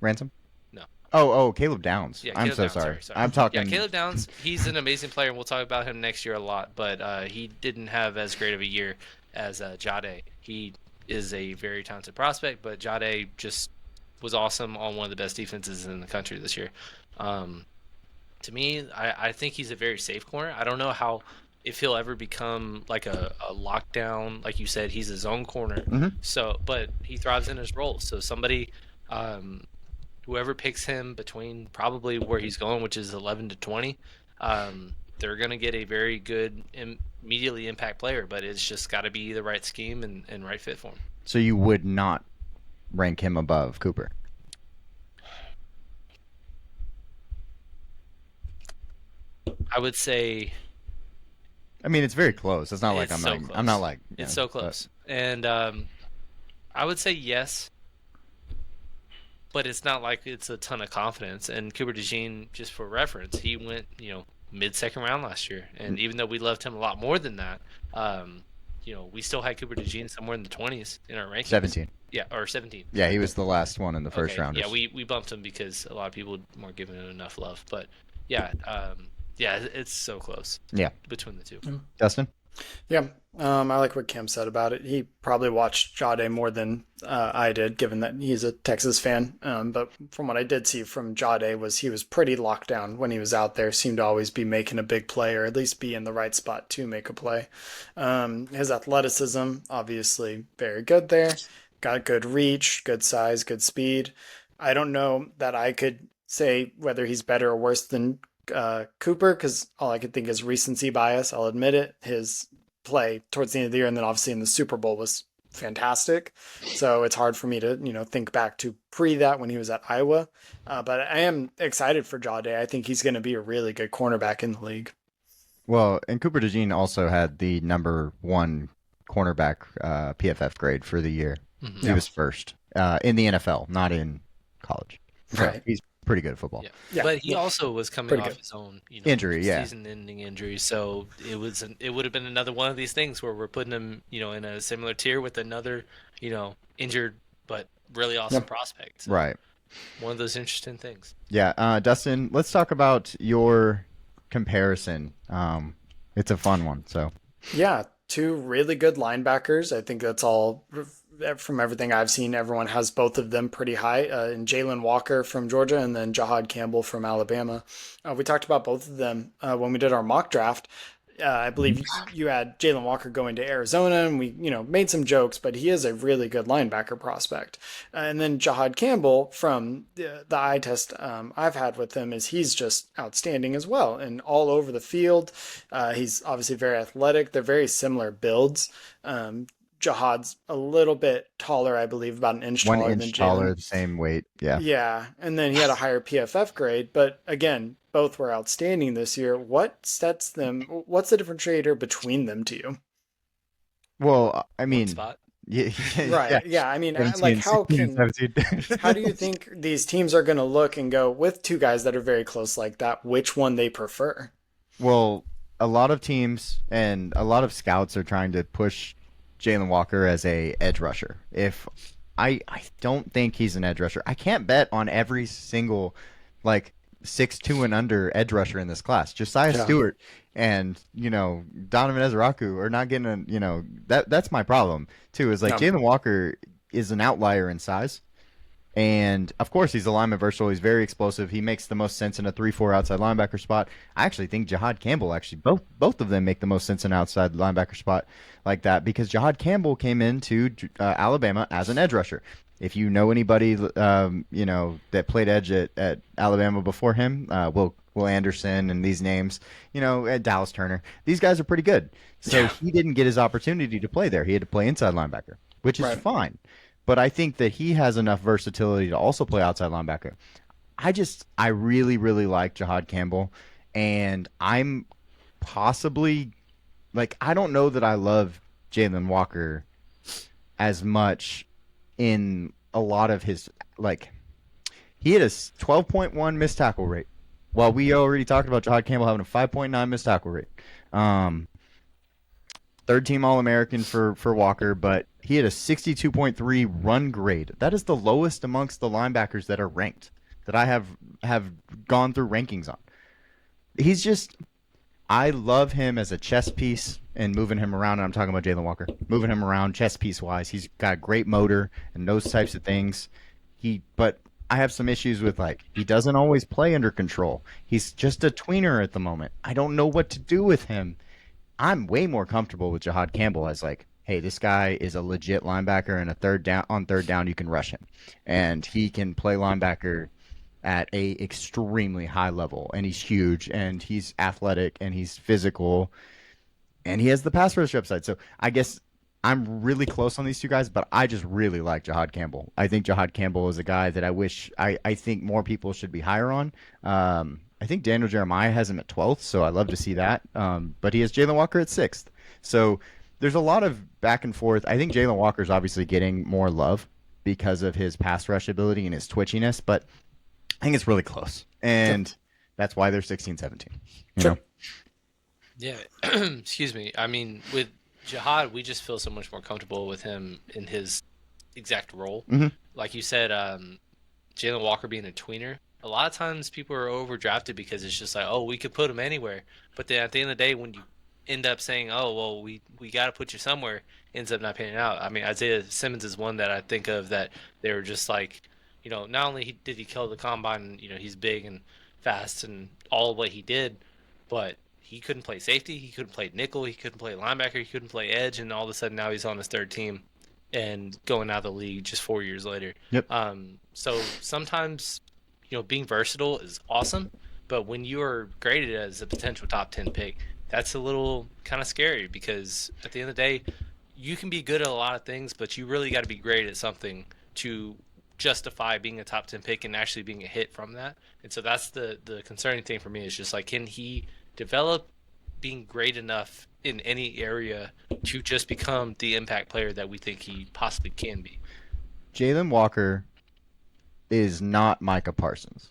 Ransom? No. Oh, Caleb Downs. Yeah, I'm Caleb so Downs. sorry. Sorry. I'm Yeah, talking. Caleb Downs. He's an amazing player, and we'll talk about him next year a lot. But he didn't have as great of a year as Jade. He is a very talented prospect, but Jade just was awesome on one of the best defenses in the country this year. Um, to me, I think he's a very safe corner. I don't know how if he'll ever become like a lockdown, like you said, he's a zone corner. Mm-hmm. So, but he thrives in his role. So somebody, whoever picks him between probably where he's going, which is 11 to 20, they're going to get a very good immediately impact player. But it's just got to be the right scheme and right fit for him. So you would not rank him above Cooper? I would say I mean, it's very close. It's not like it's I'm so like close. I'm not like It's so close. And I would say yes, but it's not like it's a ton of confidence. And Cooper DeJean, just for reference, he went, mid-second round last year. And even though we loved him a lot more than that, we still had Cooper DeJean somewhere in the 20s in our rankings. 17. Yeah, or 17. Yeah, he was the last one in the first Okay, round. yeah, we bumped him because a lot of people weren't giving him enough love. But yeah, it's so close Yeah, between the two. Dustin. Yeah, I like what Kim said about it. He probably watched Jade more than I did, given that he's a Texas fan. But from what I did see from Jade was he was pretty locked down when he was out there. Seemed to always be making a big play, or at least be in the right spot to make a play. His athleticism, obviously, very good there. Got good reach, good size, good speed. I don't know that I could say whether he's better or worse than Cooper, because all I could think is recency bias. I'll admit it. His play towards the end of the year, and then obviously in the Super Bowl, was fantastic. So it's hard for me to, think back to pre that when he was at Iowa. But I am excited for Jade. I think he's going to be a really good cornerback in the league. Well, and Cooper DeJean also had the number one cornerback PFF grade for the year. He Yeah. was first in the NFL, not in college. So Right. he's pretty good at football. Yeah, Yeah. but he Yeah. also was coming Pretty off good. his own, Injury, yeah. season-ending injury. So it would have been another one of these things where we're putting him, in a similar tier with another, injured but really awesome Yep. prospect. So Right. one of those interesting things. Yeah. Dustin, let's talk about your comparison. It's a fun one. So, Yeah. Two really good linebackers. I think that's all from everything I've seen. Everyone has both of them pretty high. And Jalen Walker from Georgia and then Jahad Campbell from Alabama. We talked about both of them when we did our mock draft. I believe you had Jalen Walker going to Arizona, and we, made some jokes, but he is a really good linebacker prospect. And then Jahad Campbell from the eye test I've had with him is he's just outstanding as well, and all over the field. He's obviously very athletic. They're very similar builds. Jahad's a little bit taller, I believe, about an inch one taller than inch taller, Jalen. the same weight. Yeah. Yeah, and then he had a higher PFF grade, but again, both were outstanding this year. What sets them? What's the differentiator between them to you? Well, I One mean, spot. yeah, yeah. Right. Yeah. I mean, like, 17, how 16, and can 17. how do you think these teams are going to look and go with two guys that are very close like that? Which one they prefer? Well, a lot of teams and a lot of scouts are trying to push Jalen Walker as a edge rusher. If I don't think he's an edge rusher. I can't bet on every single like 6'2" and under edge rusher in this class. Josiah Yeah. Stewart and Donovan Ezraku are not getting that's my problem too. Is like No. Jalen Walker is an outlier in size. And of course, he's a lineman versatile. He's very explosive. He makes the most sense in a 3-4 outside linebacker spot. I actually think Jahad Campbell actually both of them make the most sense in an outside linebacker spot like that because Jahad Campbell came into Alabama as an edge rusher. If you know anybody, that played edge at Alabama before him, Will Anderson and these names, Dallas Turner, these guys are pretty good. So Yeah. he didn't get his opportunity to play there. He had to play inside linebacker, which is Right. fine. But I think that he has enough versatility to also play outside linebacker. I really, really like Jahad Campbell, and I'm possibly like I don't know that I love Jalen Walker as much in a lot of his like he had a 12.1 missed tackle rate. While we already talked about Jahad Campbell having a 5.9 missed tackle rate. Um, third team All American for Walker, but he had a 62.3 run grade. That is the lowest amongst the linebackers that are ranked that I have gone through rankings on. He's just I love him as a chess piece and moving him around. And I'm talking about Jalen Walker, moving him around chess piece wise. He's got a great motor and those types of things. But I have some issues with like he doesn't always play under control. He's just a tweener at the moment. I don't know what to do with him. I'm way more comfortable with Jahad Campbell as like, hey, this guy is a legit linebacker, and on third down you can rush him, and he can play linebacker at a extremely high level, and he's huge, and he's athletic, and he's physical, and he has the pass rush upside. So I guess I'm really close on these two guys, but I just really like Jahad Campbell. I think Jahad Campbell is a guy that I think more people should be higher on. I think Daniel Jeremiah has him at 12th, so I love to see that. But he has Jalen Walker at 6th. So there's a lot of back and forth. I think Jalen Walker's obviously getting more love because of his pass rush ability and his twitchiness, but I think it's really close. And that's why they're 16, 17. You Sure. know? Yeah, excuse me. I mean, with Jihad, we just feel so much more comfortable with him in his exact role. Mhm. Like you said, Jalen Walker being a tweener. A lot of times people are overdrafted because it's just like, oh, we could put him anywhere. But then at the end of the day, when you end up saying, oh, well, we got to put you somewhere, ends up not panning out. I mean, Isaiah Simmons is one that I think of that they were just like, not only did he kill the combine, he's big and fast and all of what he did, but he couldn't play safety, he couldn't play nickel, he couldn't play linebacker, he couldn't play edge, and all of a sudden now he's on his third team and going out of the league just 4 years later. Yep. So sometimes, being versatile is awesome, but when you are graded as a potential top 10 pick, that's a little kind of scary because at the end of the day, you can be good at a lot of things, but you really got to be great at something to justify being a top 10 pick and actually being a hit from that. And so that's the concerning thing for me is just like, can he develop being great enough in any area to just become the impact player that we think he possibly can be? Jalen Walker is not Micah Parsons.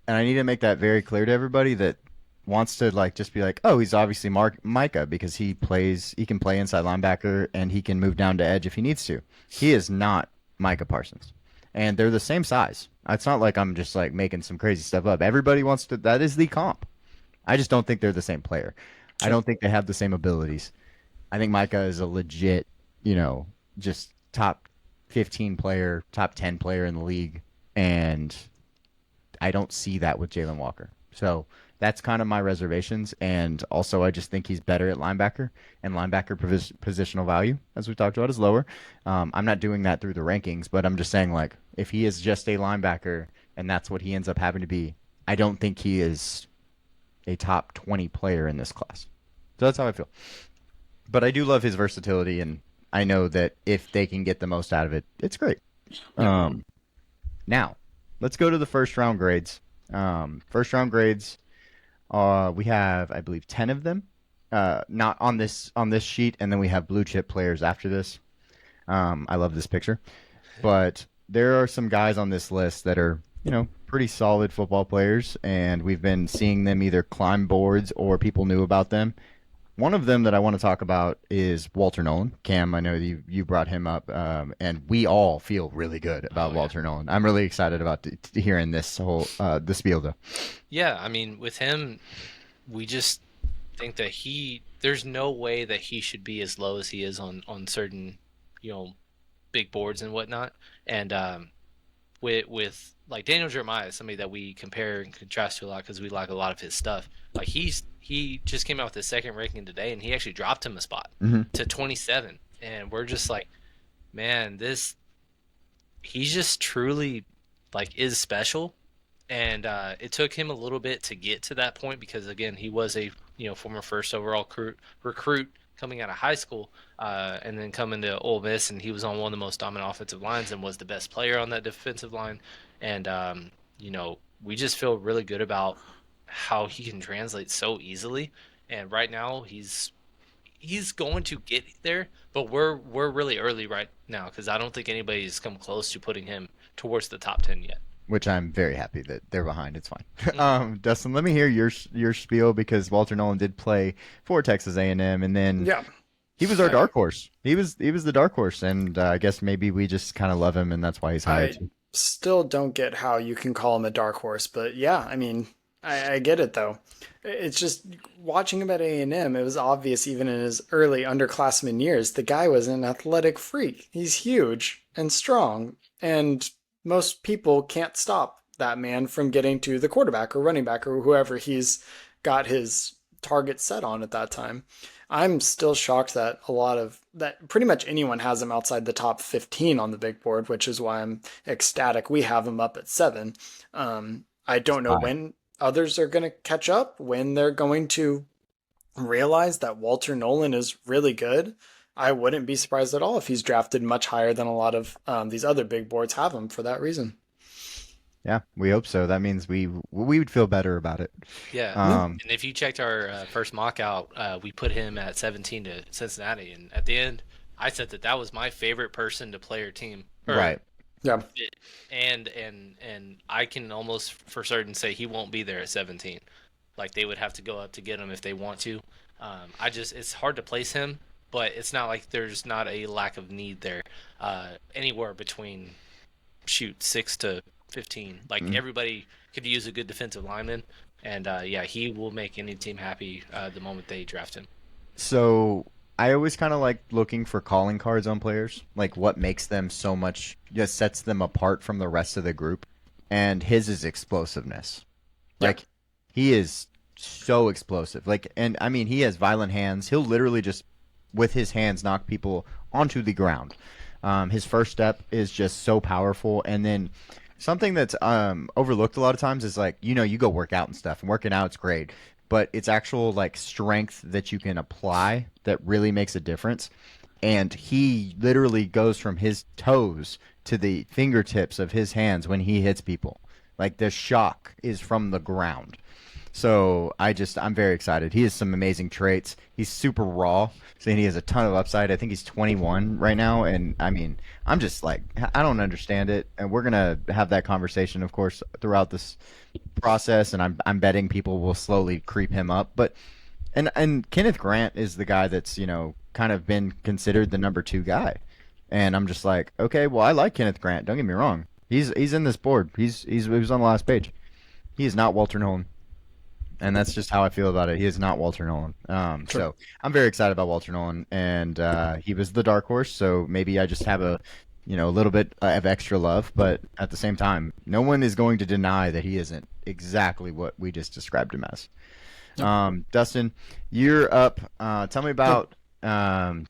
And I need to make that very clear to everybody that wants to like just be like, oh, he's obviously Micah because he can play inside linebacker and he can move down to edge if he needs to. He is not Micah Parsons, and they're the same size. It's not like I'm just like making some crazy stuff up. Everybody wants to. That is the comp. I just don't think they're the same player. I don't think they have the same abilities. I think Micah is a legit, just top 15 player, top 10 player in the league, and I don't see that with Jalen Walker. So that's kind of my reservations. And also, I just think he's better at linebacker, and linebacker positional value, as we talked about, is lower. I'm not doing that through the rankings, but I'm just saying, like, if he is just a linebacker and that's what he ends up having to be, I don't think he is a top 20 player in this class. So that's how I feel. But I do love his versatility, and I know that if they can get the most out of it, it's great. Now, let's go to the first round grades. First round grades, we have, I believe, 10 of them. Not on this sheet, and then we have blue chip players after this. I love this picture, but there are some guys on this list that are, pretty solid football players, and we've been seeing them either climb boards or people knew about them. One of them that I want to talk about is Walter Nolan. Cam, I know you brought him up, and we all feel really good about Walter Nolan. I'm really excited about hearing this whole the spiel, though. Yeah, I mean, with him, we just think that there's no way that he should be as low as he is on certain, big boards and whatnot. And with like Daniel Jeremiah, somebody that we compare and contrast to a lot because we like a lot of his stuff. Like he just came out with his second ranking today, and he actually dropped him a spot to 27, and we're just like, man, he's just truly like is special, and it took him a little bit to get to that point because again he was a former first overall recruit coming out of high school, and then coming to Ole Miss, and he was on one of the most dominant offensive lines and was the best player on that defensive line. And we just feel really good about how he can translate so easily. And right now he's going to get there, but we're really early right now because I don't think anybody's come close to putting him towards the top 10 yet. Which I'm very happy that they're behind. It's fine. Dustin, let me hear your spiel because Walter Nolan did play for Texas A&M, and then he was our dark horse. He was the dark horse, and I guess maybe we just kind of love him, and that's why he's higher too. Still don't get how you can call him a dark horse, but yeah, I mean, I get it though. It's just watching him at A&M, it was obvious even in his early underclassmen years, the guy was an athletic freak. He's huge and strong, and most people can't stop that man from getting to the quarterback or running back or whoever he's got his target set on at that time. I'm still shocked that pretty much anyone has him outside the top 15 on the big board, which is why I'm ecstatic we have him up at 7. I don't know when others are going to catch up, when they're going to realize that Walter Nolan is really good. I wouldn't be surprised at all if he's drafted much higher than a lot of these other big boards have him for that reason. Yeah, we hope so. That means we would feel better about it. Yeah. And if you checked our first mock out, we put him at 17 to Cincinnati. And at the end, I said that was my favorite person to play our team. Right. Yeah. And I can almost for certain say he won't be there at 17. Like they would have to go up to get him if they want to. It's hard to place him, but it's not like there's not a lack of need there. Anywhere between 6 to 15. Like everybody could use a good defensive lineman, and he will make any team happy the moment they draft him. So I always kind of like looking for calling cards on players, like what makes them so much, just sets them apart from the rest of the group, and his is explosiveness. Like he is so explosive. Like, and I mean, he has violent hands. He'll literally just with his hands knock people onto the ground. His first step is just so powerful, and then something that's overlooked a lot of times is like, you go work out and stuff, and working out's great, but it's actual like strength that you can apply that really makes a difference. and he literally goes from his toes to the fingertips of his hands when he hits people. Like the shock is from the ground. So I'm very excited. He has some amazing traits. He's super raw, so he has a ton of upside. I think he's 21 right now, and I mean, I'm just like I don't understand it, and we're gonna have that conversation, of course, throughout this process. And I'm betting people will slowly creep him up, but and Kenneth Grant is the guy that's kind of been considered the number two guy, and I'm just like, okay, well, I like Kenneth Grant. Don't get me wrong. He's in this board. He was on the last page. He is not Walter Nolan. And that's just how I feel about it. He is not Walter Nolan. So I'm very excited about Walter Nolan, and he was the dark horse. So maybe I just have a little bit of extra love. But at the same time, no one is going to deny that he isn't exactly what we just described him as. Dustin, you're up. Tell me about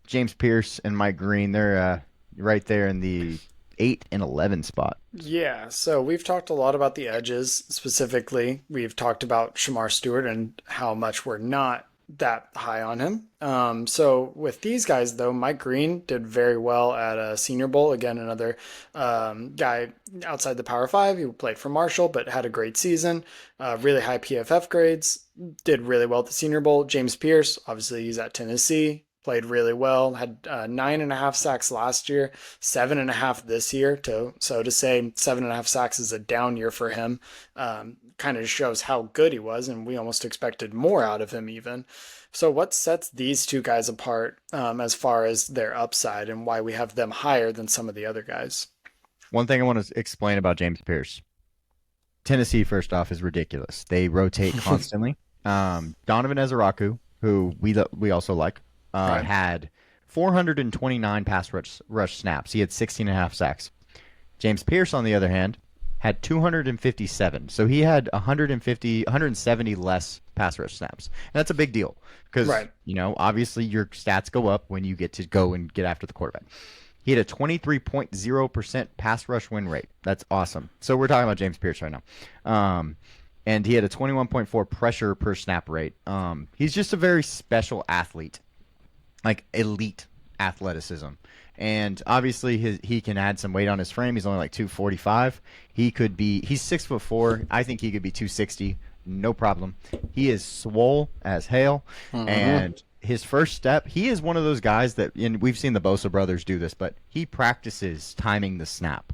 James Pierce and Mike Green. They're right there in the 8 and 11 spot. Yeah, so we've talked a lot about the edges specifically. We've talked about Shamar Stewart and how much we're not that high on him. So with these guys, though, Mike Green did very well at a Senior Bowl. Again, another guy outside the Power Five. He played for Marshall, but had a great season. Really high PFF grades. Did really well at the Senior Bowl. James Pierce, obviously, he's at Tennessee. Played really well. Had 9.5 sacks last year, 7.5 this year. So to say 7.5 sacks is a down year for him, kind of shows how good he was, and we almost expected more out of him even. So what sets these two guys apart as far as their upside and why we have them higher than some of the other guys? One thing I want to explain about James Pierce. Tennessee, first off, is ridiculous. They rotate constantly. Donovan Ezeraku, who we also like, Right. had 429 pass rush snaps. He had 16.5 sacks. James Pierce, on the other hand, had 257. So he had 170 less pass rush snaps. And that's a big deal because, Right. Obviously your stats go up when you get to go and get after the quarterback. He had a 23.0% pass rush win rate. That's awesome. So we're talking about James Pierce right now. And he had a 21.4 pressure per snap rate. He's just a very special athlete. Like elite athleticism, and obviously he can add some weight on his frame. He's only like 245. He's 6'4". I think he could be 260, no problem. He is swole as hell, and his first step, he is one of those guys that, and we've seen the Bosa brothers do this, but he practices timing the snap.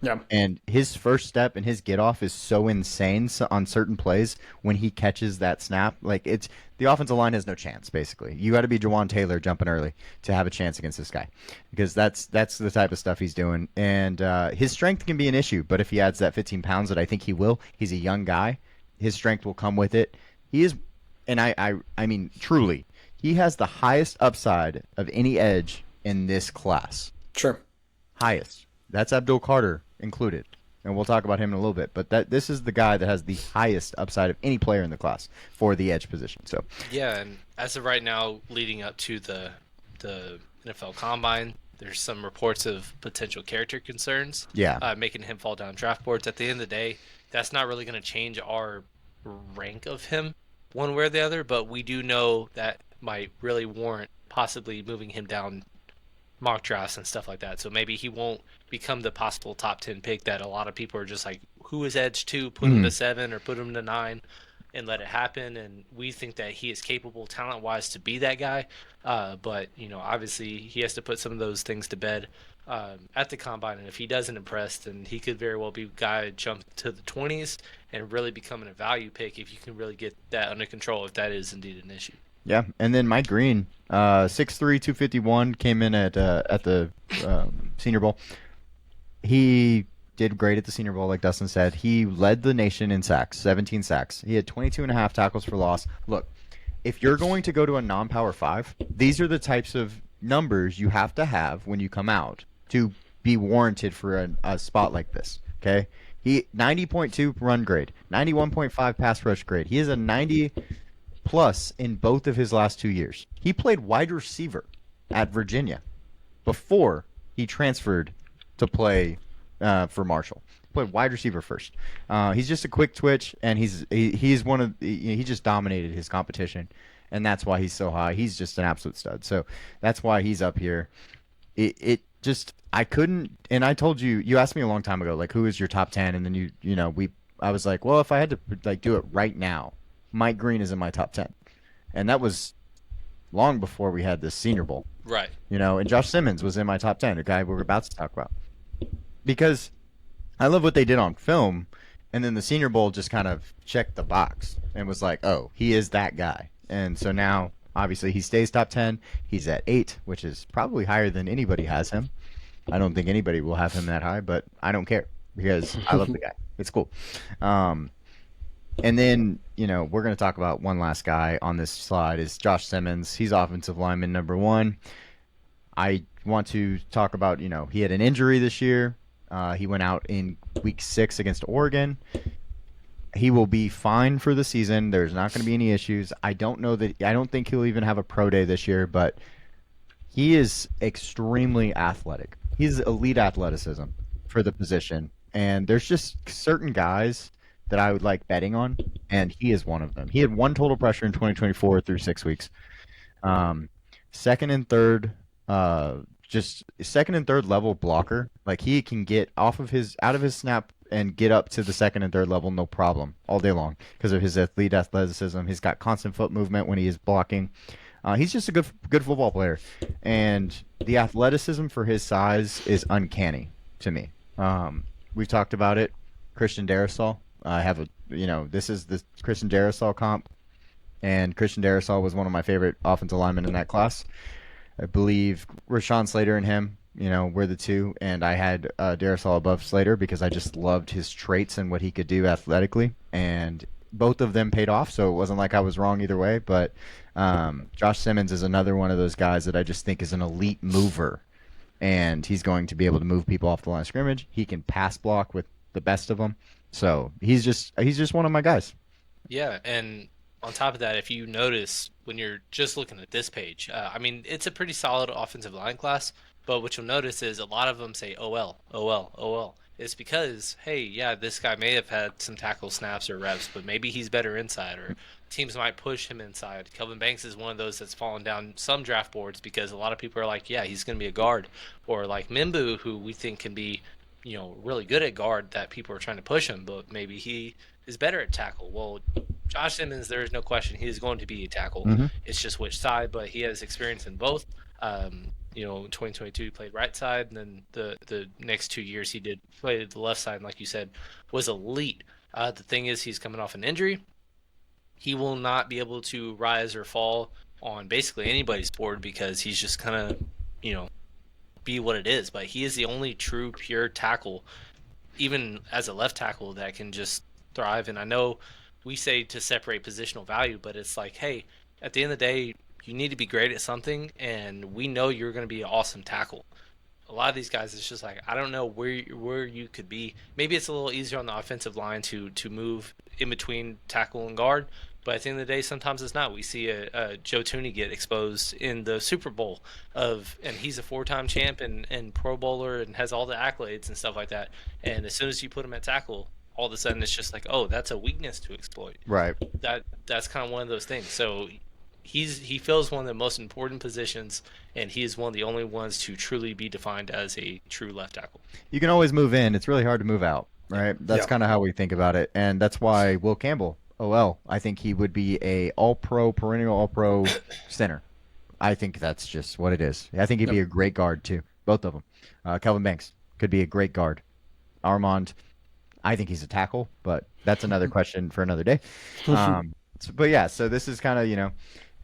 Yeah. And his first step and his get off is so insane on certain plays when he catches that snap. Like the offensive line has no chance, basically. You got to be Jawan Taylor jumping early to have a chance against this guy because that's the type of stuff he's doing. And his strength can be an issue, but if he adds that 15 pounds that I think he will, he's a young guy. His strength will come with it. He is, and I mean, truly, he has the highest upside of any edge in this class. Sure. Highest. That's Abdul Carter included, and we'll talk about him in a little bit. But this is the guy that has the highest upside of any player in the class for the edge position. So Yeah, and as of right now, leading up to the NFL Combine, there's some reports of potential character concerns. Yeah. Making him fall down draft boards. At the end of the day, that's not really going to change our rank of him one way or the other, but we do know that might really warrant possibly moving him down mock drafts and stuff like that. So maybe he won't become the possible top 10 pick that a lot of people are just like, who is edge 2? Put him to 7 or put him to 9 and let it happen. And we think that he is capable talent wise to be that guy. But, obviously he has to put some of those things to bed at the combine. And if he doesn't impress, then he could very well be a guy jump to the 20s and really becoming a value pick if you can really get that under control, if that is indeed an issue. Yeah, and then Mike Green, 6'3", 251, came in at the Senior Bowl. He did great at the Senior Bowl, like Dustin said. He led the nation in sacks, 17 sacks. He had 22.5 tackles for loss. Look, if you're going to go to a non-Power 5, these are the types of numbers you have to have when you come out to be warranted for a spot like this, okay? He 90.2 run grade, 91.5 pass rush grade. He is a 90 plus in both of his last 2 years. He played wide receiver at Virginia before he transferred to play for Marshall. He played wide receiver first. He's just a quick twitch, and he's one of he just dominated his competition. and that's why he's so high. He's just an absolute stud. So that's why he's up here. It just I couldn't, and I told you, you asked me a long time ago, like who is your top 10, and then I was like, well, if I had to like do it right now, Mike Green is in my top 10, and that was long before we had this Senior Bowl. Right. And Josh Simmons was in my top 10, a guy we're about to talk about, because I love what they did on film, and then the Senior Bowl just kind of checked the box and was like, oh, he is that guy. And so now, obviously, he stays top 10. He's at 8, which is probably higher than anybody has him. I don't think anybody will have him that high, but I don't care because I love the guy. It's cool. And then, we're going to talk about one last guy on this slide is Josh Simmons. He's offensive lineman number 1. I want to talk about, he had an injury this year. He went out in week 6 against Oregon. He will be fine for the season. There's not going to be any issues. I don't think he'll even have a pro day this year, but he is extremely athletic. He's elite athleticism for the position. And there's just certain guys that I would like betting on, and he is one of them. He had 1 total pressure in 2024 through 6 weeks. Second and third level blocker. Like he can get out of his snap and get up to the second and third level no problem all day long because of his elite athleticism. He's got constant foot movement when he is blocking. He's just a good football player, and the athleticism for his size is uncanny to me. We've talked about it. Christian Darrisaw. I have this is the Christian Darrisaw comp, and Christian Darrisaw was one of my favorite offensive linemen in that class. I believe Rashawn Slater and him, were the two, and I had Darrisaw above Slater because I just loved his traits and what he could do athletically, and both of them paid off, so it wasn't like I was wrong either way, but Josh Simmons is another one of those guys that I just think is an elite mover, and he's going to be able to move people off the line of scrimmage. He can pass block with the best of them, so he's just one of my guys. Yeah, and on top of that, if you notice when you're just looking at this page, it's a pretty solid offensive line class, but what you'll notice is a lot of them say OL, OL, OL. It's because, hey, yeah, this guy may have had some tackle snaps or reps, but maybe he's better inside, or teams might push him inside. Kelvin Banks is one of those that's fallen down some draft boards because a lot of people are like, yeah, he's going to be a guard. Or like Mimbu, who we think can be, really good at guard, that people are trying to push him, but maybe he is better at tackle. Well, Josh Simmons, there is no question he is going to be a tackle. Mm-hmm. It's just which side, but he has experience in both. In 2022 he played right side, and then the next 2 years he did play the left side, and like you said, was elite. The thing is, he's coming off an injury. He will not be able to rise or fall on basically anybody's board because he's just kind of, be what it is. But he is the only true pure tackle, even as a left tackle, that can just thrive. And I know we say to separate positional value, but it's like, hey, at the end of the day, you need to be great at something, and we know you're going to be an awesome tackle. A lot of these guys, it's just like, I don't know where you could be. Maybe it's a little easier on the offensive line to move in between tackle and guard, but at the end of the day, sometimes it's not. We see a Joe Tooney get exposed in the Super Bowl and he's a 4-time champ and Pro Bowler and has all the accolades and stuff like that. And as soon as you put him at tackle, all of a sudden it's just like, oh, that's a weakness to exploit. Right. That's kind of one of those things. So he fills one of the most important positions, and he is one of the only ones to truly be defined as a true left tackle. You can always move in. It's really hard to move out, right? That's kind of how we think about it, and that's why Will Campbell, OL, I think he would be a all-pro, perennial all-pro center. I think that's just what it is. I think he'd be a great guard, too, both of them. Kelvin Banks could be a great guard. Armand, I think he's a tackle, but that's another question for another day. But yeah, so this is kind of,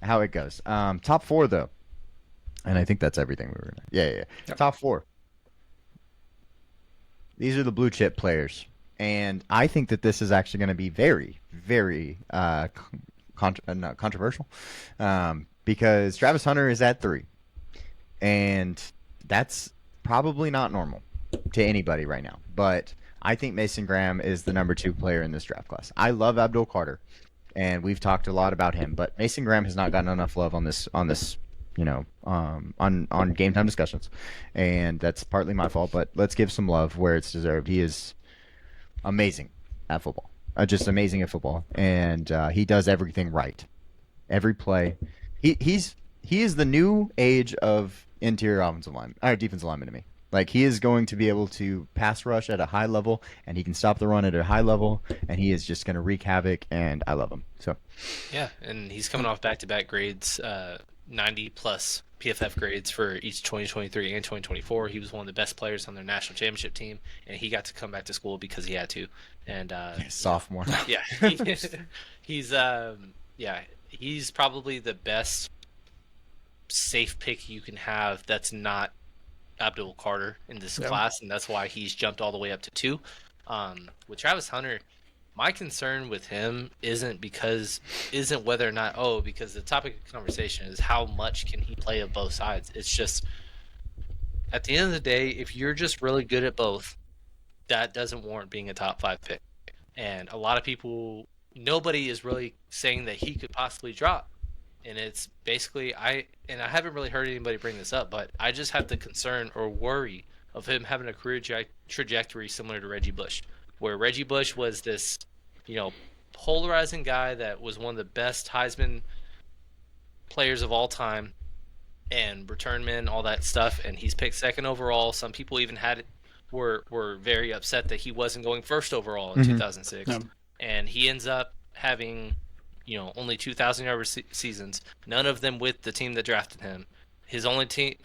how it goes. Top 4, though. And I think that's everything we were going to. Yeah. Top 4. These are the blue chip players. And I think that this is actually going to be very, very controversial. Because Travis Hunter is at 3. And that's probably not normal to anybody right now. But I think Mason Graham is the number 2 player in this draft class. I love Abdul Carter, and we've talked a lot about him, but Mason Graham has not gotten enough love on this, on game time discussions, and that's partly my fault. But let's give some love where it's deserved. He is amazing at football, just amazing at football, and he does everything right. every play. He is the new age of interior offensive line or defensive lineman to me. Like he is going to be able to pass rush at a high level, and he can stop the run at a high level, and he is just going to wreak havoc. And I love him. So Yeah, and he's coming off back-to-back grades, 90 plus PFF grades for each 2023 and 2024. He was one of the best players on their national championship team, and he got to come back to school because he had to. And sophomore. yeah, he's yeah, he's probably the best safe pick you can have. That's not Abdul Carter in this class, and that's why he's jumped all the way up to 2. With Travis Hunter, my concern with him isn't whether or not because the topic of conversation is how much can he play of both sides. It's just at the end of the day, if you're just really good at both, that doesn't warrant being a top 5 pick. And a lot of people, nobody is really saying that he could possibly drop. And it's basically I haven't really heard anybody bring this up, but I just have the concern or worry of him having a career trajectory similar to Reggie Bush, where Reggie Bush was this, polarizing guy that was one of the best Heisman players of all time and return men, all that stuff, and he's picked 2nd overall. Some people even were very upset that he wasn't going 1st overall in 2006. Yeah. And he ends up having only 2,000-yard seasons, none of them with the team that drafted him. His only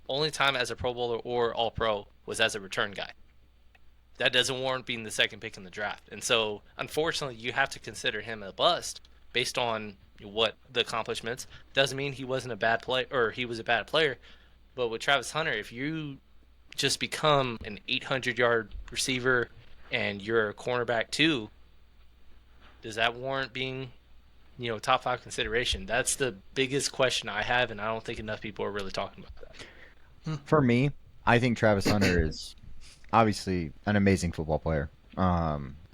only time as a Pro Bowler or All-Pro was as a return guy. That doesn't warrant being the 2nd pick in the draft. And so, unfortunately, you have to consider him a bust based on what the accomplishments. Doesn't mean he wasn't a bad player or he was a bad player. But with Travis Hunter, if you just become an 800-yard receiver and you're a cornerback too, does that warrant being, top 5 consideration? That's the biggest question I have, and I don't think enough people are really talking about that. For me, I think Travis Hunter is obviously an amazing football player.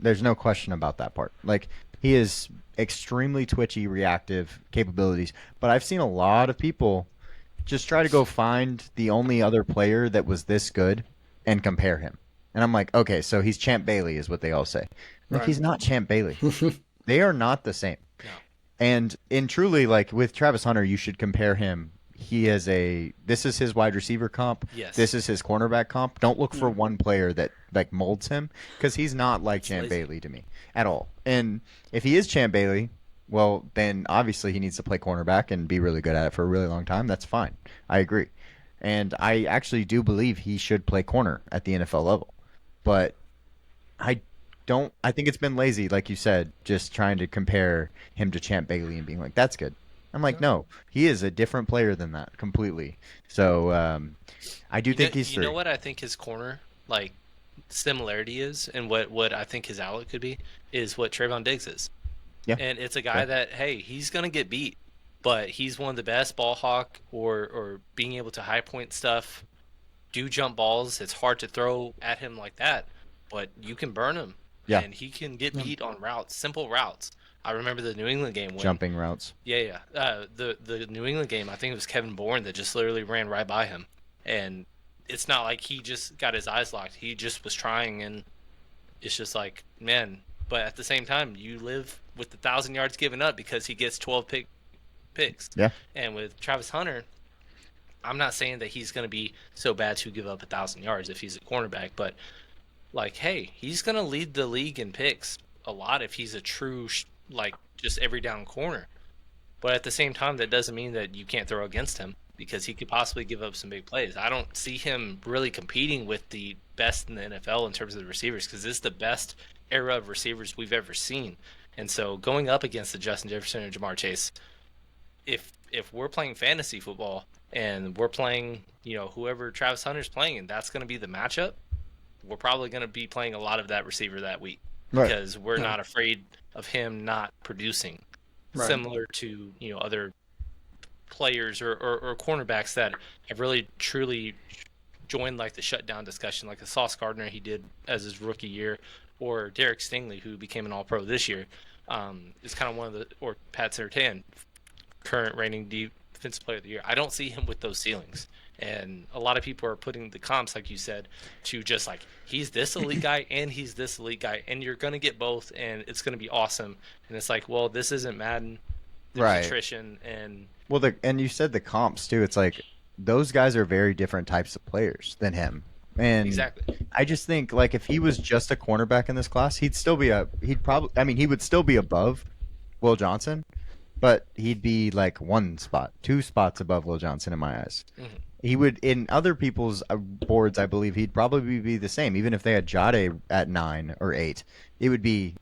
There's no question about that part. Like, he is extremely twitchy, reactive capabilities, but I've seen a lot of people just try to go find the only other player that was this good and compare him. And I'm like, okay, so he's Champ Bailey is what they all say. Like, he's not Champ Bailey. They are not the same. No. And truly, like, with Travis Hunter, you should compare him. This is his wide receiver comp. Yes. This is his cornerback comp. Don't look for one player that, like, molds him, because he's not like Champ Bailey to me at all. And if he is Champ Bailey, well, then obviously he needs to play cornerback and be really good at it for a really long time. That's fine. I agree. And I actually do believe he should play corner at the NFL level. But I think it's been lazy, like you said, just trying to compare him to Champ Bailey and being like, that's good. I'm like, no, he is a different player than that completely. So I do think he's 3. You know what I think his corner, like, similarity is, and what I think his outlet could be, is what Trayvon Diggs is. Yeah. And it's a guy that, hey, he's going to get beat, but he's one of the best ball hawk or being able to high point stuff, do jump balls. It's hard to throw at him like that, but you can burn him. Yeah. And he can get beat on routes, simple routes. I remember the New England game when jumping routes. Yeah. The New England game, I think it was Kevin Bourne that just literally ran right by him. And it's not like he just got his eyes locked. He just was trying, and it's just like, man. But at the same time, you live with 1,000 yards given up because he gets 12 picks. Yeah. And with Travis Hunter, I'm not saying that he's going to be so bad to give up 1,000 yards if he's a cornerback, but like, hey, he's going to lead the league in picks a lot if he's a true, just every down corner. But at the same time, that doesn't mean that you can't throw against him, because he could possibly give up some big plays. I don't see him really competing with the best in the NFL in terms of the receivers, because this is the best era of receivers we've ever seen. And so going up against the Justin Jefferson or Jamar Chase, if we're playing fantasy football and we're playing, whoever Travis Hunter's playing, and that's going to be the matchup, we're probably going to be playing a lot of that receiver that week, because we're not afraid of him not producing, similar to other players or cornerbacks that have really truly joined like the shutdown discussion, like a Sauce Gardner he did as his rookie year, or Derek Stingley, who became an All-Pro this year. Is kind of one of the, or Pat Surtain, current reigning defensive player of the year. I don't see him with those ceilings. And a lot of people are putting the comps, like you said, to just like, he's this elite guy and he's this elite guy, and you're going to get both, and it's going to be awesome. And it's like, well, this isn't Madden. there's Right. attrition, and Well, and you said the comps too. It's like those guys are very different types of players than him. And exactly. I just think like if he was just a cornerback in this class, he'd probably I mean he would still be above Will Johnson, but he'd be like one spot, two spots above Will Johnson in my eyes. Mhm. He would in other people's boards, I believe he'd probably be the same. Even if they had Jade at 9 or 8, it would be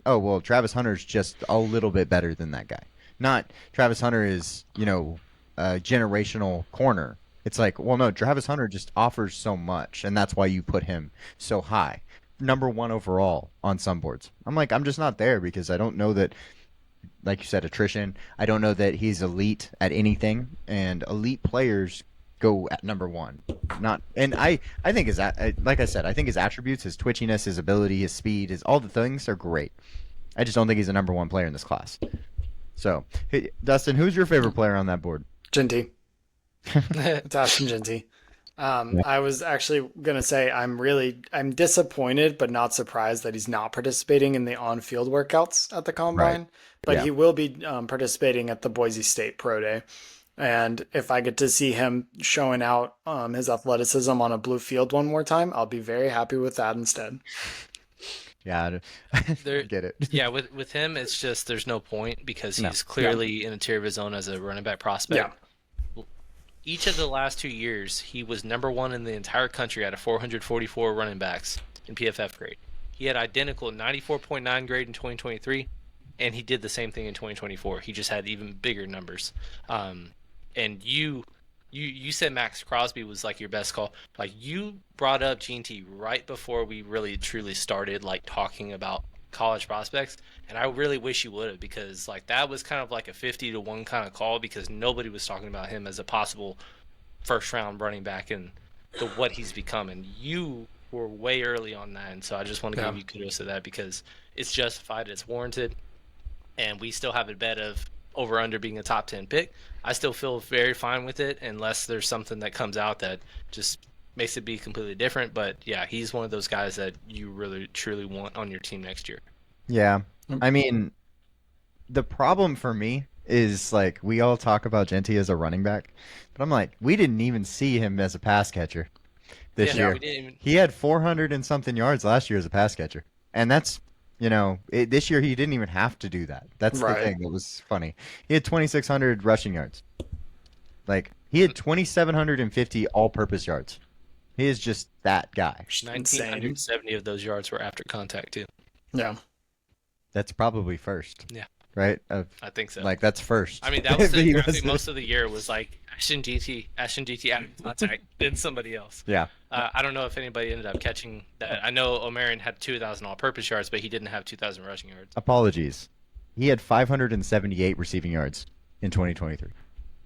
Travis Hunter's just a little bit better than that guy. Not Travis Hunter is a generational corner. It's like, well, no, Travis Hunter just offers so much, and that's why you put him so high, number one overall on some boards. I'm like, I'm just not there because I don't know that, like you said, attrition. I don't know that he's elite at anything, and elite players go at number one. Not, and I think like I said, I think his attributes, his twitchiness, his ability, his speed, his all the things are great. I just don't think he's a number one player in this class. So, hey, Dustin, who's your favorite player on that board? Ginty. It's Ashton Ginty. Yeah. I was actually gonna say I'm disappointed but not surprised that he's not participating in the on-field workouts at the Right. combine, but Yeah. he will be participating at the Boise State Pro Day. And if I get to see him showing out his athleticism on a blue field one more time, I'll be very happy with that instead. Yeah, There, get it. yeah, with him, it's just there's no point because No. he's clearly in a tier of his own as a running back prospect. Yeah. Each of the last 2 years, he was number one in the entire country out of 444 running backs in PFF grade. He had identical 94.9 grade in 2023, and he did the same thing in 2024. He just had even bigger numbers. And you said Max Crosby was like your best call. Like you brought up GNT right before we really truly started like talking about college prospects, and I really wish you would have because like that was kind of like a 50-1 kind of call because nobody was talking about him as a possible first round running back and what he's become, and you were way early on that, and so I just want to Yeah. give you kudos to that because it's justified, it's warranted, and we still have a bet of over under being a top 10 pick. I still feel very fine with it unless there's something that comes out that just makes it be completely different. But yeah, he's one of those guys that you really truly want on your team next year. Yeah. I mean, the problem for me is like we all talk about Genty as a running back, but I'm like, we didn't even see him as a pass catcher this Yeah, year. we didn't even, He had 400 and something yards last year as a pass catcher, and that's this year he didn't even have to do that. That's the Right. thing that was funny. He had 2,600 rushing yards. Like he had 2,750 all-purpose yards. He is just that guy. Insane. 1,970 of those yards were after contact too. Yeah. That's probably first. Yeah. Right? I think so. Like that's first. I mean, that was He the was- graphic most of the year was like Ashton GT after contact, then somebody else. Yeah. I don't know if anybody ended up catching that. I know O'Marion had 2,000 all-purpose yards, but he didn't have 2,000 rushing yards. Apologies. He had 578 receiving yards in 2023.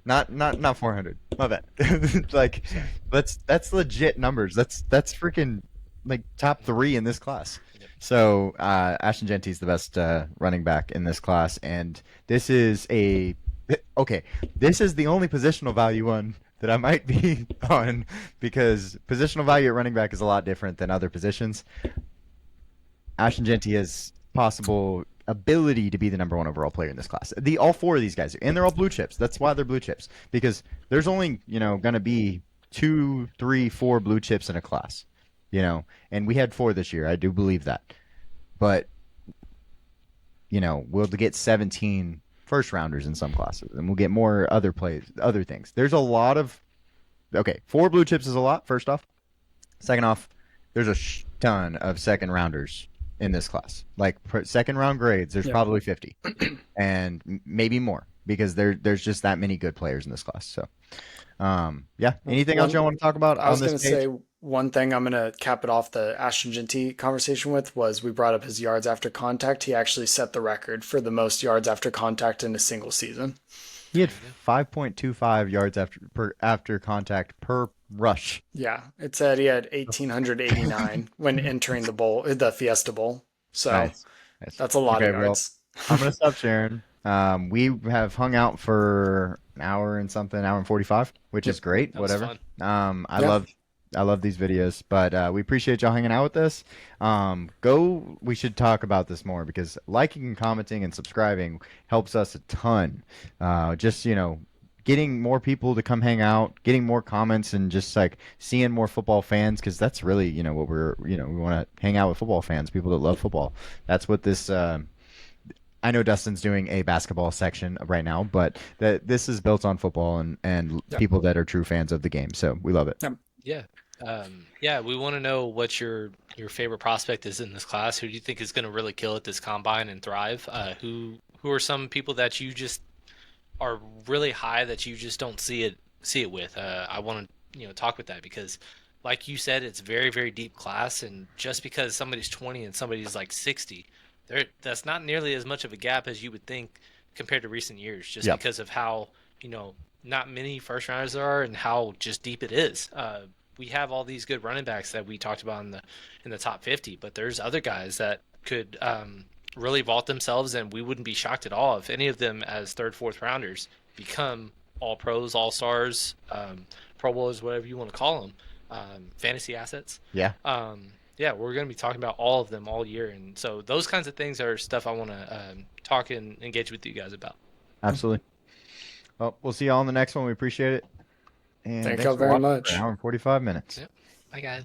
Not 400. My bad. Like that's legit numbers. That's freaking like top 3 in this class. Yep. So Ashton Genty's the best running back in this class, and this is This is the only positional value one that I might be on because positional value at running back is a lot different than other positions. Ashton Genty has possible ability to be the number one overall player in this class. All 4 of these guys, and they're all blue chips. That's why they're blue chips because there's only going to be 2, 3, 4 blue chips in a class, and we had 4 this year. I do believe that, but we'll get 17 first rounders in some classes, and we'll get more other things. There's a lot of 4 blue chips is a lot. First off, second off, there's a ton of second rounders in this class. Like second round grades, there's probably 50, and maybe more because there's just that many good players in this class. So, yeah. Anything else y'all want to talk about I was on going this to page? say one thing I'm going to cap it off the Ashton Genty conversation with was we brought up his yards after contact. He actually set the record for the most yards after contact in a single season. He had 5.25 yards after contact per rush. Yeah, it said he had 1,889 when entering the Fiesta Bowl. So Nice. that's a lot of Okay, well, yards. I'm gonna stop sharing. We have hung out for an hour and 45, which is great. That was Whatever. fun. I Yeah. love I love these videos, but we appreciate y'all hanging out with us. We should talk about this more because liking and commenting and subscribing helps us a ton. Just, getting more people to come hang out, getting more comments, and just like seeing more football fans because that's really, what we want to hang out with football fans, people that love football. That's what this. I know Dustin's doing a basketball section right now, but this is built on football and Yep. people that are true fans of the game. So we love it. Yep. Yeah. Yeah, we want to know what your favorite prospect is in this class. Who do you think is going to really kill at this combine and thrive? Who are some people that you just are really high that you just don't see it with? I want to talk with that because, like you said, it's very very deep class, and just because somebody's 20 and somebody's like 60, that's not nearly as much of a gap as you would think compared to recent years, just Yep. because of how not many first rounders there are and how just deep it is. We have all these good running backs that we talked about in the top 50, but there's other guys that could really vault themselves, and we wouldn't be shocked at all if any of them, as third, fourth rounders, become all pros, all stars, Pro Bowlers, whatever you want to call them, fantasy assets. Yeah. Yeah, we're going to be talking about all of them all year, and so those kinds of things are stuff I want to talk and engage with you guys about. Absolutely. Well, we'll see y'all on the next one. We appreciate it. And Thank thanks y'all for very watching for much. an hour and 45 minutes. Yep. Bye, guys.